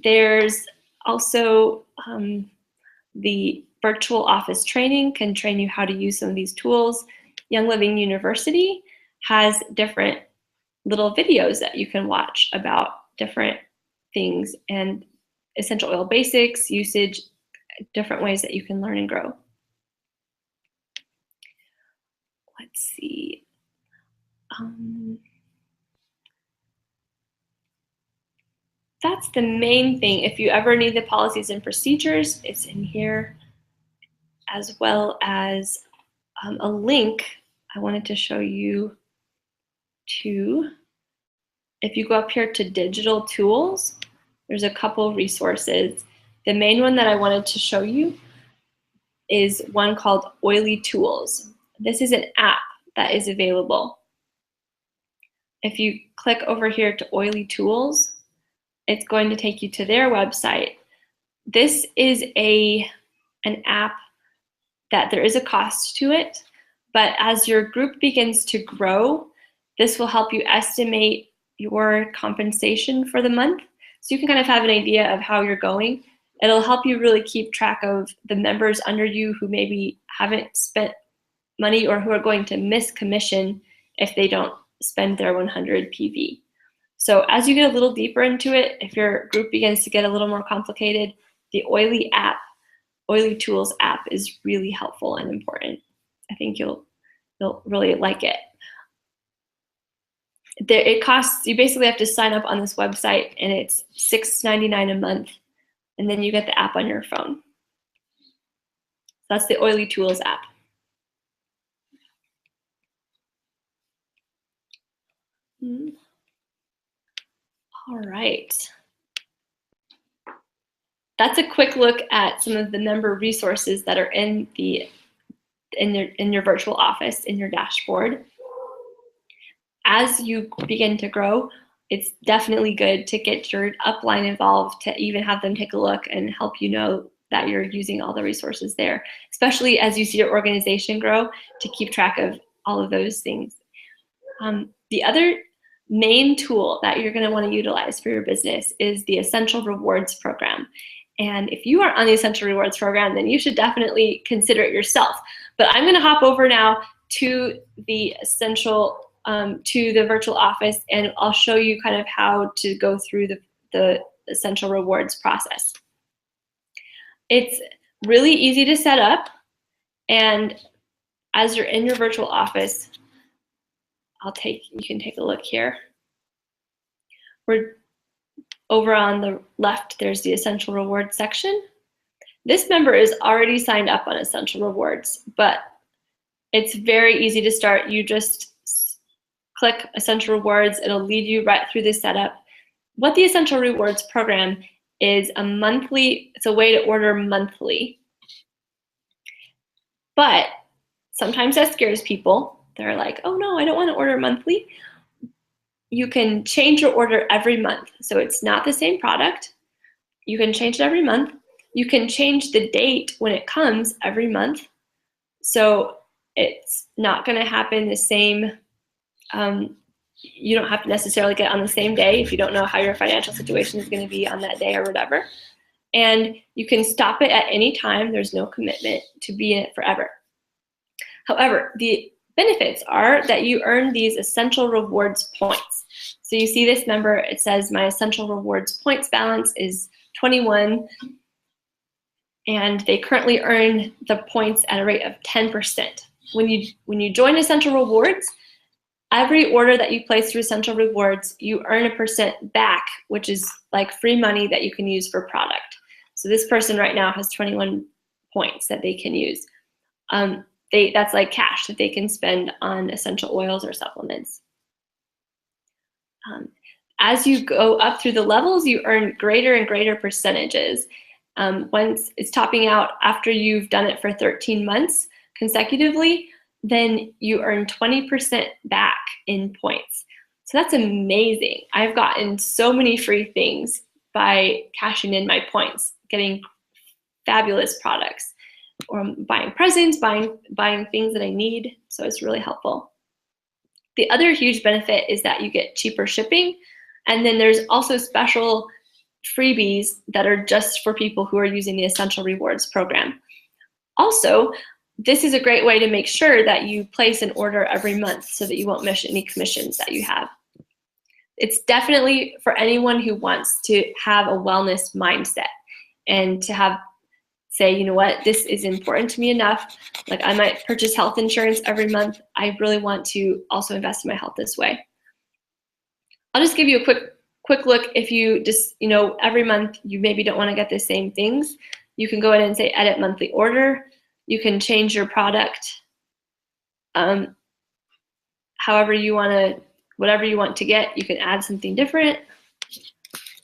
There's also the virtual office training can train you how to use some of these tools. Young Living University has different little videos that you can watch about different things and essential oil basics, usage, different ways that you can learn and grow. Let's see. That's the main thing. If you ever need the policies and procedures, it's in here, as well as a link I wanted to show you to. If you go up here to digital tools, there's a couple resources. The main one that I wanted to show you is one called Oily Tools. This is an app that is available. If you click over here to Oily Tools, it's going to take you to their website. This is an app that there is a cost to it, but as your group begins to grow, this will help you estimate your compensation for the month. So you can kind of have an idea of how you're going. It'll help you really keep track of the members under you who maybe haven't spent money or who are going to miss commission if they don't spend their 100 PV. So as you get a little deeper into it, if your group begins to get a little more complicated, the Oily Tools app is really helpful and important. I think you'll really like it. It costs, you basically have to sign up on this website, and it's $6.99 a month, and then you get the app on your phone. So that's the Oily Tools app. All right. That's a quick look at some of the member resources that are in your virtual office, in your dashboard. As you begin to grow, it's definitely good to get your upline involved, to even have them take a look and help you know that you're using all the resources there, especially as you see your organization grow, to keep track of all of those things. The other main tool that you're going to want to utilize for your business is the Essential Rewards program. And if you are on the Essential Rewards program, then you should definitely consider it yourself. But I'm going to hop over now to the to the virtual office, and I'll show you kind of how to go through the Essential Rewards process. It's really easy to set up, and as you're in your virtual office, you can take a look here. We're over on the left, there's the Essential Rewards section. This member is already signed up on Essential Rewards, but it's very easy to start. You just click Essential Rewards, it'll lead you right through the setup. What the Essential Rewards program is it's a way to order monthly. But sometimes that scares people. They're like, oh no, I don't want to order monthly. You can change your order every month. So it's not the same product. You can change it every month. You can change the date when it comes every month. So it's not going to happen the same. You don't have to necessarily get on the same day if you don't know how your financial situation is going to be on that day or whatever. And you can stop it at any time. There's no commitment to be in it forever. However, the benefits are that you earn these Essential Rewards points. So you see this number, it says my Essential Rewards points balance is 21, and they currently earn the points at a rate of 10%. When you join Essential Rewards, every order that you place through Essential Rewards, you earn 1% back, which is like free money that you can use for product. So this person right now has 21 points that they can use. That's like cash that they can spend on essential oils or supplements. As you go up through the levels, you earn greater and greater percentages. Once it's topping out after you've done it for 13 months consecutively, then you earn 20% back in points. So that's amazing. I've gotten so many free things by cashing in my points, getting fabulous products. or I'm buying presents, buying things that I need. So it's really helpful. The other huge benefit is that you get cheaper shipping. And then there's also special freebies that are just for people who are using the Essential Rewards program. Also, this is a great way to make sure that you place an order every month so that you won't miss any commissions that you have. It's definitely for anyone who wants to have a wellness mindset and to have, say, you know what, this is important to me enough. Like I might purchase health insurance every month. I really want to also invest in my health this way. I'll just give you a quick look. If you just, every month you maybe don't want to get the same things, you can go ahead and say edit monthly order. You can change your product however you want to, whatever you want to get. You can add something different.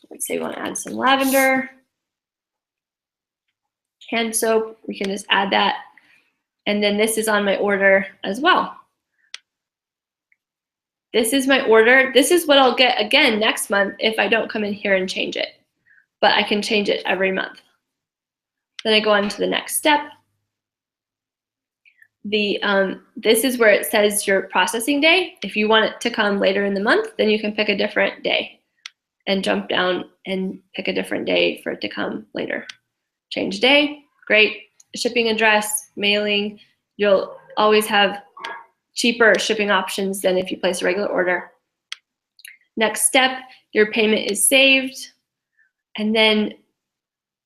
Let's say we want to add some lavender. Hand soap, we can just add that. And then this is on my order as well. This is my order. This is what I'll get again next month if I don't come in here and change it. But I can change it every month. Then I go on to the next step. This is where it says your processing day. If you want it to come later in the month, then you can pick a different day and jump down and pick a different day for it to come later. Change day, great. Shipping address, mailing, you'll always have cheaper shipping options than if you place a regular order. Next step, your payment is saved, and then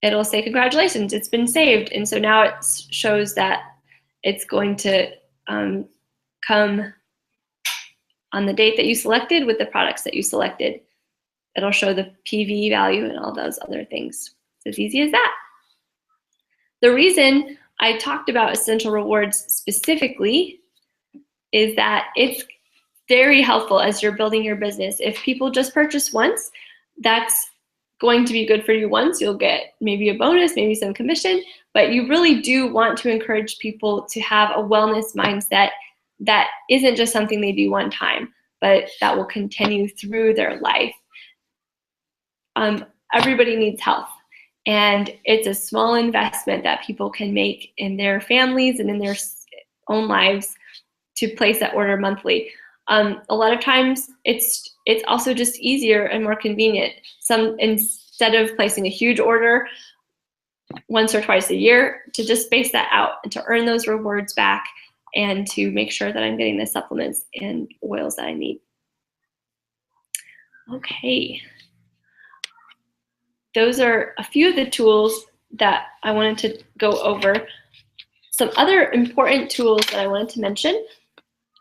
it'll say, congratulations, it's been saved. And so now it shows that it's going to come on the date that you selected with the products that you selected. It'll show the PV value and all those other things. It's as easy as that. The reason I talked about Essential Rewards specifically is that it's very helpful as you're building your business. If people just purchase once, that's going to be good for you once. You'll get maybe a bonus, maybe some commission, but you really do want to encourage people to have a wellness mindset that isn't just something they do one time, but that will continue through their life. Everybody needs health. And it's a small investment that people can make in their families and in their own lives to place that order monthly. A lot of times it's also just easier and more convenient. Instead of placing a huge order once or twice a year, to just space that out and to earn those rewards back and to make sure that I'm getting the supplements and oils that I need. Okay. Those are a few of the tools that I wanted to go over. Some other important tools that I wanted to mention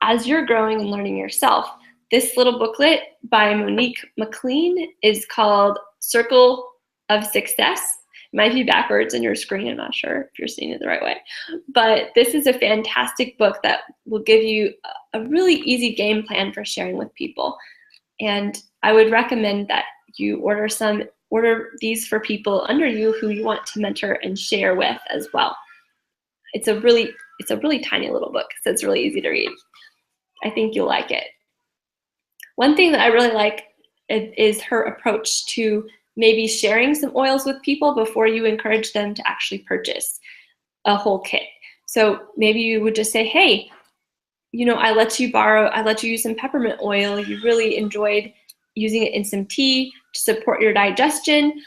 as you're growing and learning yourself. This little booklet by Monique McLean is called Circle of Success. It might be backwards in your screen, I'm not sure if you're seeing it the right way. But this is a fantastic book that will give you a really easy game plan for sharing with people. And I would recommend that you order these for people under you who you want to mentor and share with as well. It's a really tiny little book, so it's really easy to read. I think you'll like it. One thing that I really like is her approach to maybe sharing some oils with people before you encourage them to actually purchase a whole kit. So maybe you would just say, hey, I let you use some peppermint oil. You really enjoyed using it in some tea to support your digestion.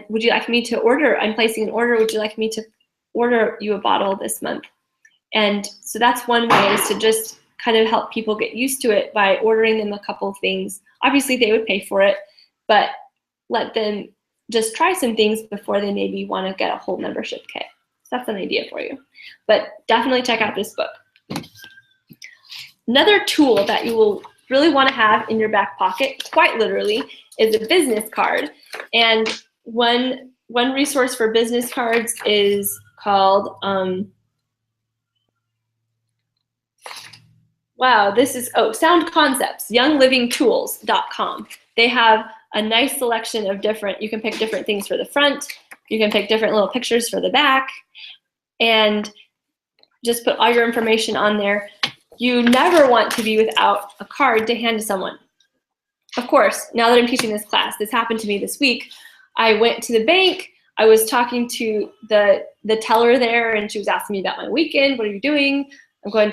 Would you like me to order? I'm placing an order. Would you like me to order you a bottle this month? And so that's one way, is to just kind of help people get used to it by ordering them a couple of things. Obviously they would pay for it, but let them just try some things before they maybe want to get a whole membership kit. So that's an idea for you. But definitely check out this book. Another tool that you will really want to have in your back pocket, quite literally, is a business card. And one resource for business cards is called, Sound Concepts, younglivingtools.com. They have a nice selection of you can pick different things for the front, you can pick different little pictures for the back, and just put all your information on there. You never want to be without a card to hand to someone. Of course, now that I'm teaching this class, this happened to me this week. I went to the bank, I was talking to the the teller there, and she was asking me about my weekend. What are you doing? I'm going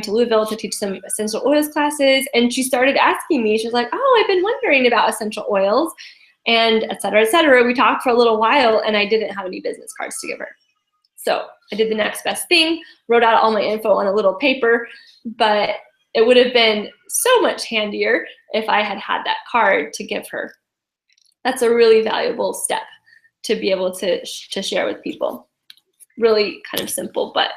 to Louisville to teach some essential oils classes. And she started asking me, she was like, oh, I've been wondering about essential oils, and et cetera, et cetera. We talked for a little while, and I didn't have any business cards to give her. So I did the next best thing, wrote out all my info on a little paper, but it would have been so much handier if I had had that card to give her. That's a really valuable step to be able to share with people. Really kind of simple, but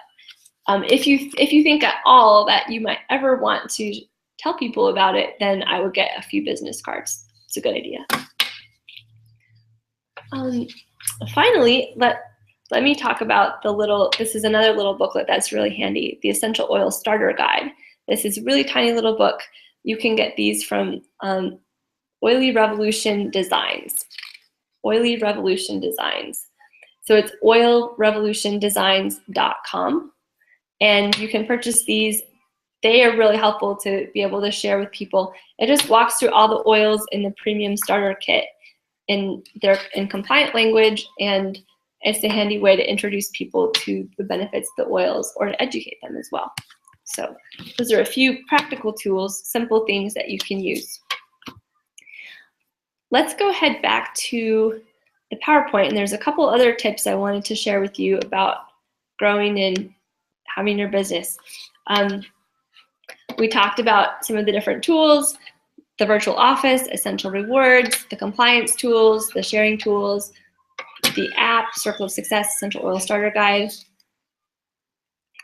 if you think at all that you might ever want to tell people about it, then I would get a few business cards. It's a good idea. Finally, let me talk about this is another little booklet that's really handy, the Essential Oil Starter Guide. This is a really tiny little book. You can get these from Oily Revolution Designs. Oily Revolution Designs. So it's oilrevolutiondesigns.com. And you can purchase these. They are really helpful to be able to share with people. It just walks through all the oils in the premium starter kit in compliant language, and it's a handy way to introduce people to the benefits of the oils or to educate them as well. So those are a few practical tools, simple things that you can use. Let's go ahead back to the PowerPoint, and there's a couple other tips I wanted to share with you about growing and having your business. We talked about some of the different tools, the virtual office, essential rewards, the compliance tools, the sharing tools, the app, Circle of Success, Essential Oil Starter Guide.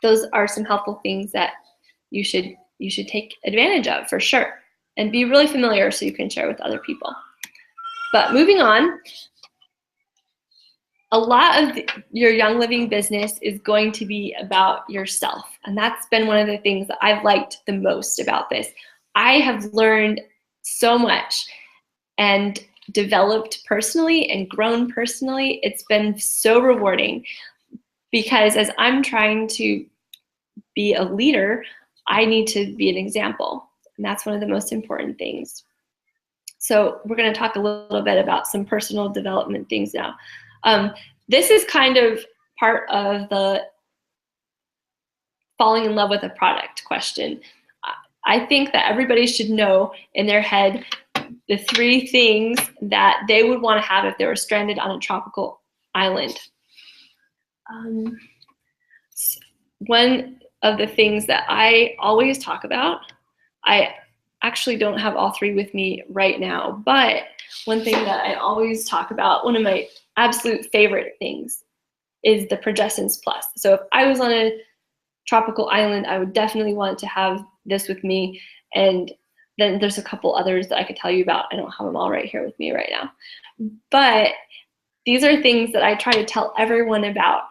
Those are some helpful things that you should take advantage of for sure, and be really familiar so you can share with other people. But moving on, a lot of your Young Living business is going to be about yourself. And that's been one of the things that I've liked the most about this. I have learned so much and developed personally and grown personally. It's been so rewarding because as I'm trying to be a leader, I need to be an example. And that's one of the most important things. So we're going to talk a little bit about some personal development things now. This is kind of part of the falling in love with a product question. I think that everybody should know in their head the 3 things that they would want to have if they were stranded on a tropical island. One of the things that I always talk about, I actually don't have all 3 with me right now, but one thing that I always talk about, one of my absolute favorite things, is the Progessence Plus. So if I was on a tropical island, I would definitely want to have this with me. And then there's a couple others that I could tell you about. I don't have them all right here with me right now. But these are things that I try to tell everyone about.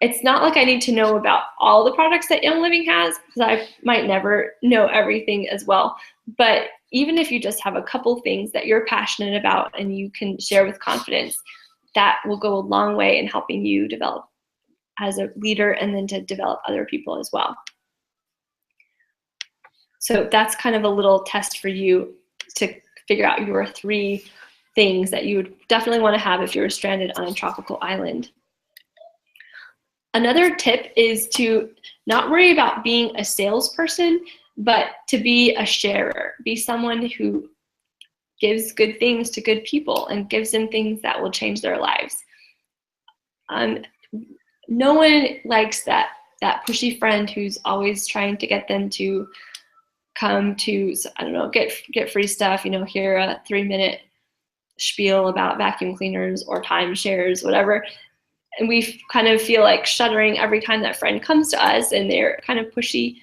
It's not like I need to know about all the products that Young Living has, because I might never know everything as well. But even if you just have a couple things that you're passionate about and you can share with confidence, that will go a long way in helping you develop as a leader and then to develop other people as well. So that's kind of a little test for you to figure out your 3 things that you would definitely want to have if you were stranded on a tropical island. Another tip is to not worry about being a salesperson, but to be a sharer. Be someone who gives good things to good people and gives them things that will change their lives. No one likes that pushy friend who's always trying to get them to come to, I don't know, get free stuff, hear a 3-minute spiel about vacuum cleaners or timeshares, whatever. And we kind of feel like shuddering every time that friend comes to us and they're kind of pushy.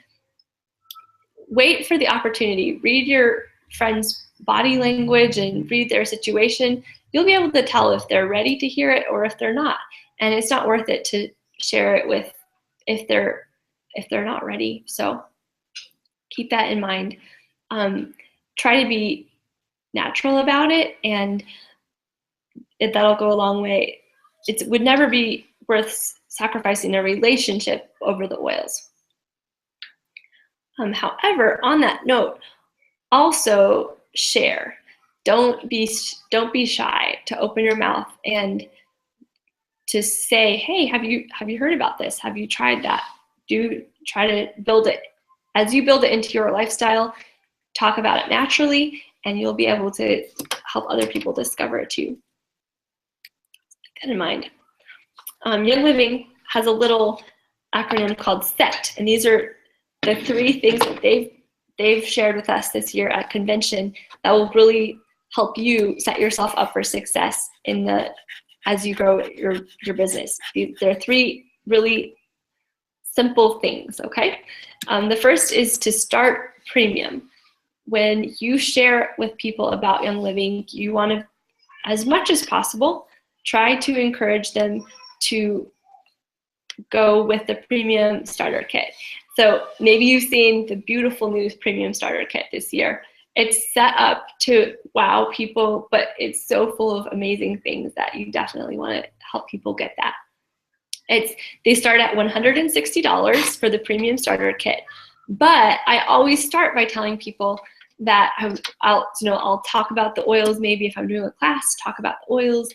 Wait for the opportunity. Read your friend's body language and read their situation. You'll be able to tell if they're ready to hear it or if they're not. And it's not worth it to share it with if they're not ready. So keep that in mind. Try to be natural about it, and that'll go a long way. It would never be worth sacrificing a relationship over the oils. However, on that note, also share. Don't be shy to open your mouth and to say, hey, have you heard about this? Have you tried that? Do try to build it. As you build it into your lifestyle, talk about it naturally, and you'll be able to help other people discover it too. Keep that in mind. Young Living has a little acronym called SET, and these are the 3 things that they've shared with us this year at convention that will really help you set yourself up for success as you grow your business. There are 3 really simple things, okay? The first is to start premium. When you share with people about Young Living, you want to, as much as possible, try to encourage them to go with the premium starter kit. So maybe you've seen the beautiful new premium starter kit this year. It's set up to wow people, but it's so full of amazing things that you definitely want to help people get that. They start at $160 for the premium starter kit, but I always start by telling people that I'll talk about the oils. Maybe if I'm doing a class, talk about the oils,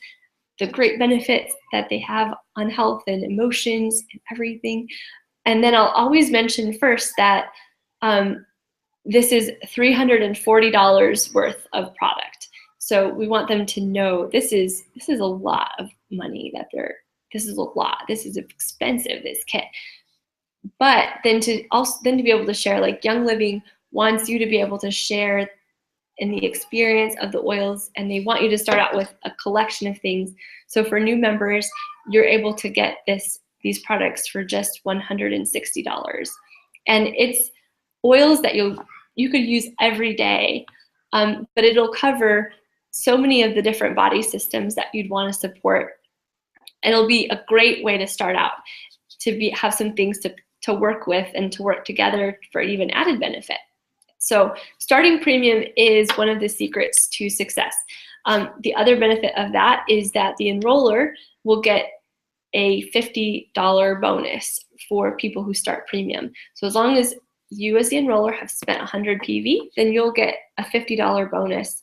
the great benefits that they have on health and emotions and everything. And then I'll always mention first that this is $340 worth of product. So we want them to know this is a lot of money this is a lot. This is expensive, this kit. But then to be able to share, like Young Living wants you to be able to share in the experience of the oils, and they want you to start out with a collection of things. So for new members, you're able to get these products for just $160. And it's oils that you could use every day, but it'll cover so many of the different body systems that you'd want to support. And it'll be a great way to start out, to have some things to work with and to work together for even added benefit. So starting premium is one of the secrets to success. The other benefit of that is that the enroller will get a $50 bonus for people who start premium. So as long as you as the enroller have spent 100 PV, then you'll get a $50 bonus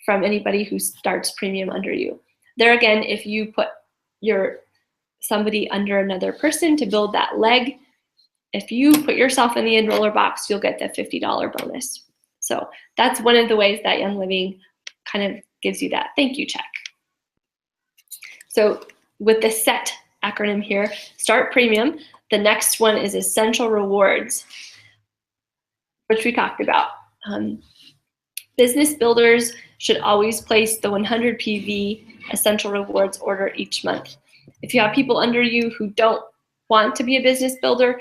from anybody who starts premium under you. There again, if you put somebody under another person to build that leg, if you put yourself in the enroller box, you'll get the $50 bonus. So that's one of the ways that Young Living kind of gives you that thank you check. So with the SET acronym here, start premium. The next one is essential rewards, which we talked about. Business builders should always place the 100 PV essential rewards order each month. If you have people under you who don't want to be a business builder,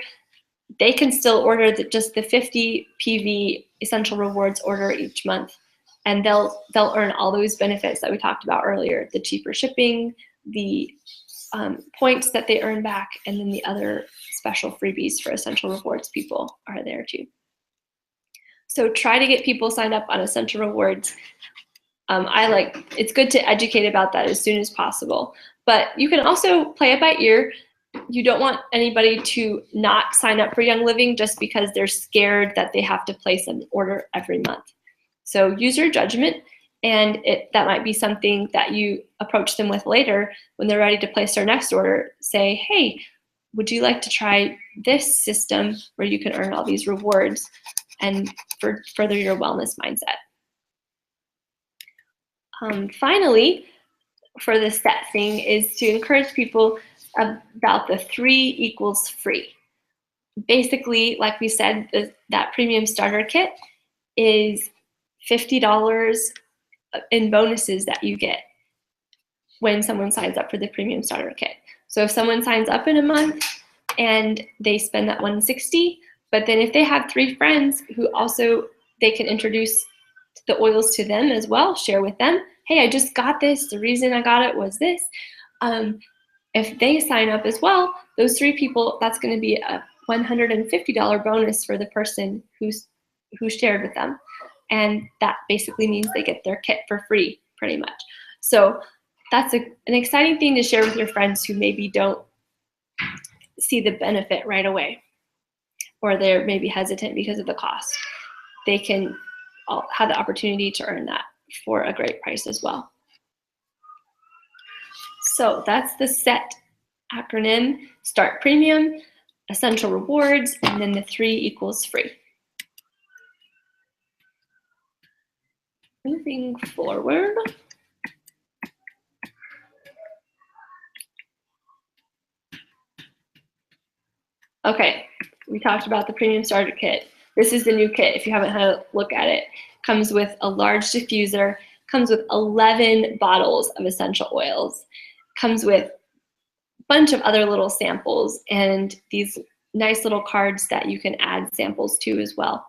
they can still order just the 50 PV essential rewards order each month, and they'll earn all those benefits that we talked about earlier: the cheaper shipping, the points that they earn back, and then the other special freebies for essential rewards people are there too. So try to get people signed up on essential rewards. It's good to educate about that as soon as possible, but you can also play it by ear. You don't want anybody to not sign up for Young Living just because they're scared that they have to place an order every month. So use your judgment, and that might be something that you approach them with later when they're ready to place their next order. Say, hey, would you like to try this system where you can earn all these rewards and further your wellness mindset? Finally, for the SET thing is to encourage people about the 3 equals free. Basically, like we said, that premium starter kit is $50 in bonuses that you get when someone signs up for the premium starter kit. So if someone signs up in a month and they spend that $160, but then if they have 3 friends who also, they can introduce the oils to them as well, share with them, hey, I just got this, the reason I got it was this. If they sign up as well, those 3 people, that's going to be a $150 bonus for the person who shared with them. And that basically means they get their kit for free, pretty much. So that's an exciting thing to share with your friends who maybe don't see the benefit right away, or they're maybe hesitant because of the cost. They can have the opportunity to earn that for a great price as well. So that's the SET acronym: Start Premium, Essential Rewards, and then the 3 equals free. Moving forward. Okay, we talked about the Premium Starter Kit. This is the new kit. If you haven't had a look at it, comes with a large diffuser, comes with 11 bottles of essential oils, comes with a bunch of other little samples and these nice little cards that you can add samples to as well.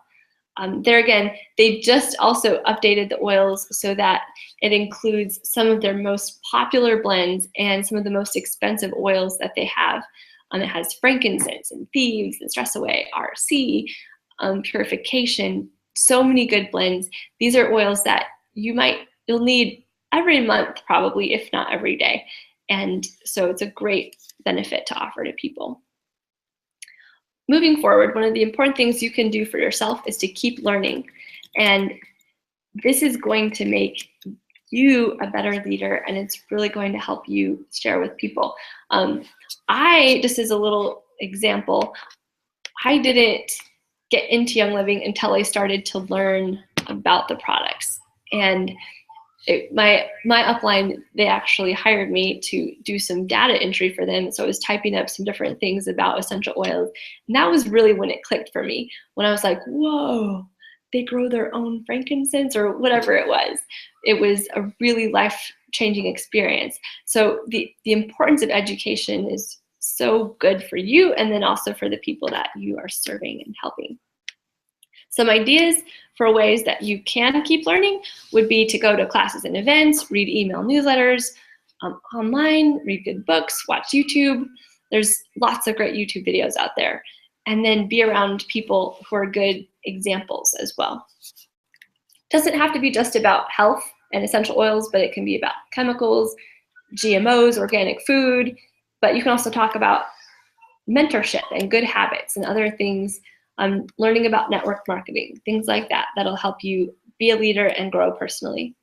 There again, they just also updated the oils so that it includes some of their most popular blends and some of the most expensive oils that they have. It has frankincense and thieves and stress away, RC, purification, so many good blends. These are oils that you'll need every month probably, if not every day. And so it's a great benefit to offer to people. Moving forward, one of the important things you can do for yourself is to keep learning. And this is going to make you a better leader, and it's really going to help you share with people. Just as a little example, I didn't get into Young Living until I started to learn about the products. And my upline, they actually hired me to do some data entry for them. So I was typing up some different things about essential oils. And that was really when it clicked for me, when I was like, whoa, they grow their own frankincense or whatever it was. It was a really life-changing experience. So the importance of education is so good for you and then also for the people that you are serving and helping. Some ideas for ways that you can keep learning would be to go to classes and events, read email newsletters, online, read good books, watch YouTube. There's lots of great YouTube videos out there. And then be around people who are good examples as well. Doesn't have to be just about health and essential oils, but it can be about chemicals, GMOs, organic food, but you can also talk about mentorship and good habits and other things, learning about network marketing, things like that, that'll help you be a leader and grow personally.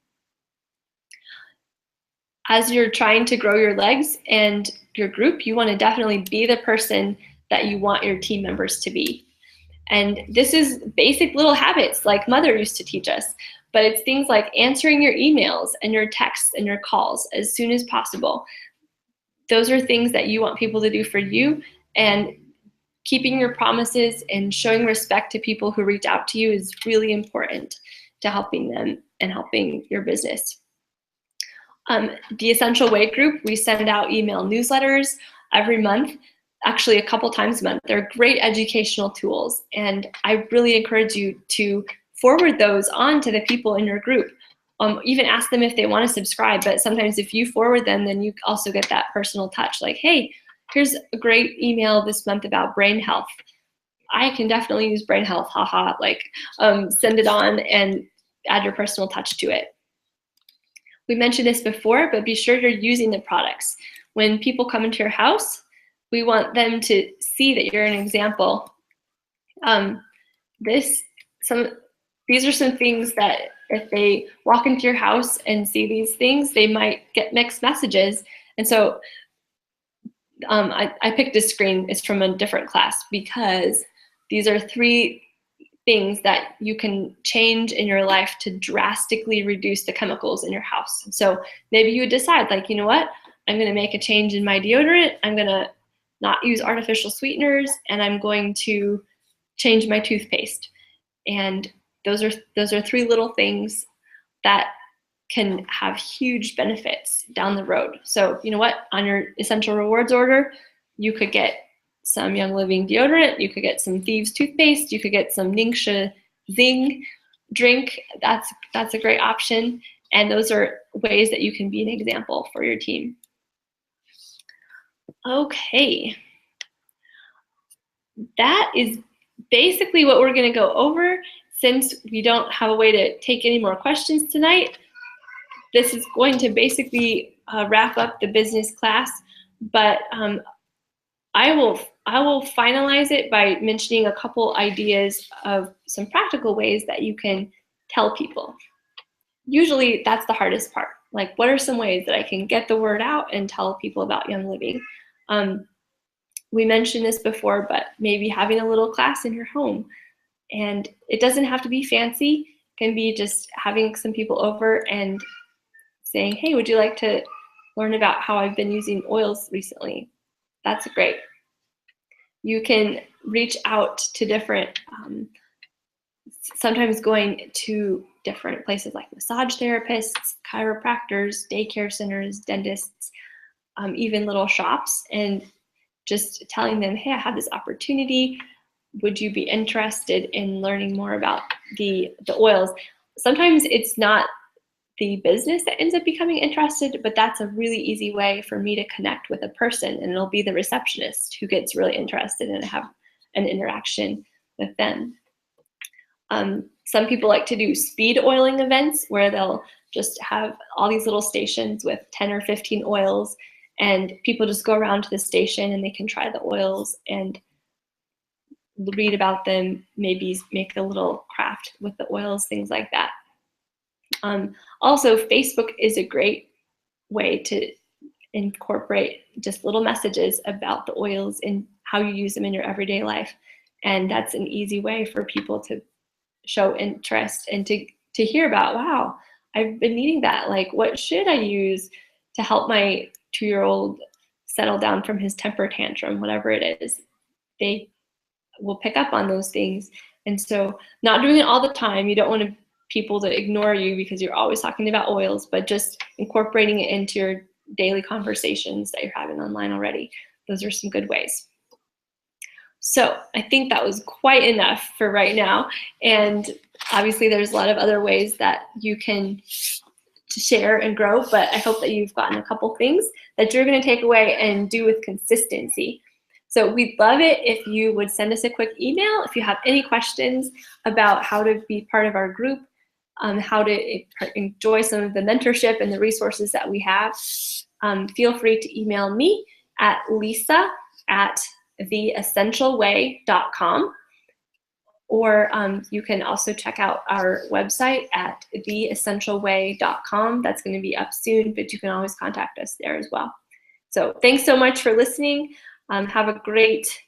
As you're trying to grow your legs and your group, you want to definitely be the person that you want your team members to be. And this is basic little habits like Mother used to teach us, but it's things like answering your emails and your texts and your calls as soon as possible. Those are things that you want people to do for you, and keeping your promises and showing respect to people who reach out to you is really important to helping them and helping your business. The Essential Way group, we send out email newsletters every month, actually a couple times a month. They're great educational tools, and I really encourage you to forward those on to the people in your group. Even ask them if they want to subscribe, but sometimes if you forward them, then you also get that personal touch, like, hey, here's a great email this month about brain health. I can definitely use brain health, haha, send it on and add your personal touch to it. We mentioned this before, but be sure you're using the products. When people come into your house, we want them to see that you're an example. These are some things that if they walk into your house and see these things, they might get mixed messages. And so I picked a screen, it's from a different class, because these are 3 things that you can change in your life to drastically reduce the chemicals in your house. So maybe you would decide, like, you know what, I'm going to make a change in my deodorant. I'm going to not use artificial sweeteners, and I'm going to change my toothpaste. And those are 3 little things that can have huge benefits down the road. So you know what, on your Essential Rewards order, you could get some Young Living deodorant, you could get some Thieves toothpaste, you could get some Ningxia Zing drink. That's a great option. And those are ways that you can be an example for your team. Okay. That is basically what we're going to go over. Since we don't have a way to take any more questions tonight, this is going to basically wrap up the business class, but I will finalize it by mentioning a couple ideas of some practical ways that you can tell people. Usually that's the hardest part. like, what are some ways that I can get the word out and tell people about Young Living? We mentioned this before, but maybe having a little class in your home. And it doesn't have to be fancy. It can be just having some people over and saying, hey, would you like to learn about how I've been using oils recently? That's great. You can reach out to different, sometimes going to different places like massage therapists, chiropractors, daycare centers, dentists, even little shops, and just telling them, hey, I have this opportunity. Would you be interested in learning more about the oils? Sometimes it's not the business that ends up becoming interested, but that's a really easy way for me to connect with a person, and it'll be the receptionist who gets really interested and have an interaction with them. Some people like to do speed oiling events where they'll just have all these little stations with 10 or 15 oils, and people just go around to the station and they can try the oils and read about them, maybe make a little craft with the oils, things like that. Also, Facebook is a great way to incorporate just little messages about the oils and how you use them in your everyday life. And that's an easy way for people to show interest and to hear about, wow, I've been needing that. Like, what should I use to help my 2-year-old settle down from his temper tantrum, whatever it is. They will pick up on those things. And so not doing it all the time. You don't want people to ignore you because you're always talking about oils, but just incorporating it into your daily conversations that you're having online already. Those are some good ways. So I think that was quite enough for right now. And obviously there's a lot of other ways that you can share and grow, but I hope that you've gotten a couple things that you're going to take away and do with consistency. So we'd love it if you would send us a quick email if you have any questions about how to be part of our group, how to enjoy some of the mentorship and the resources that we have. Feel free to email me at lisa@theessentialway.com, or you can also check out our website at theessentialway.com. That's going to be up soon, but you can always contact us there as well. So thanks so much for listening. Have a great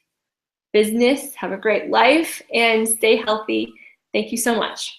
business, have a great life, and stay healthy. Thank you so much.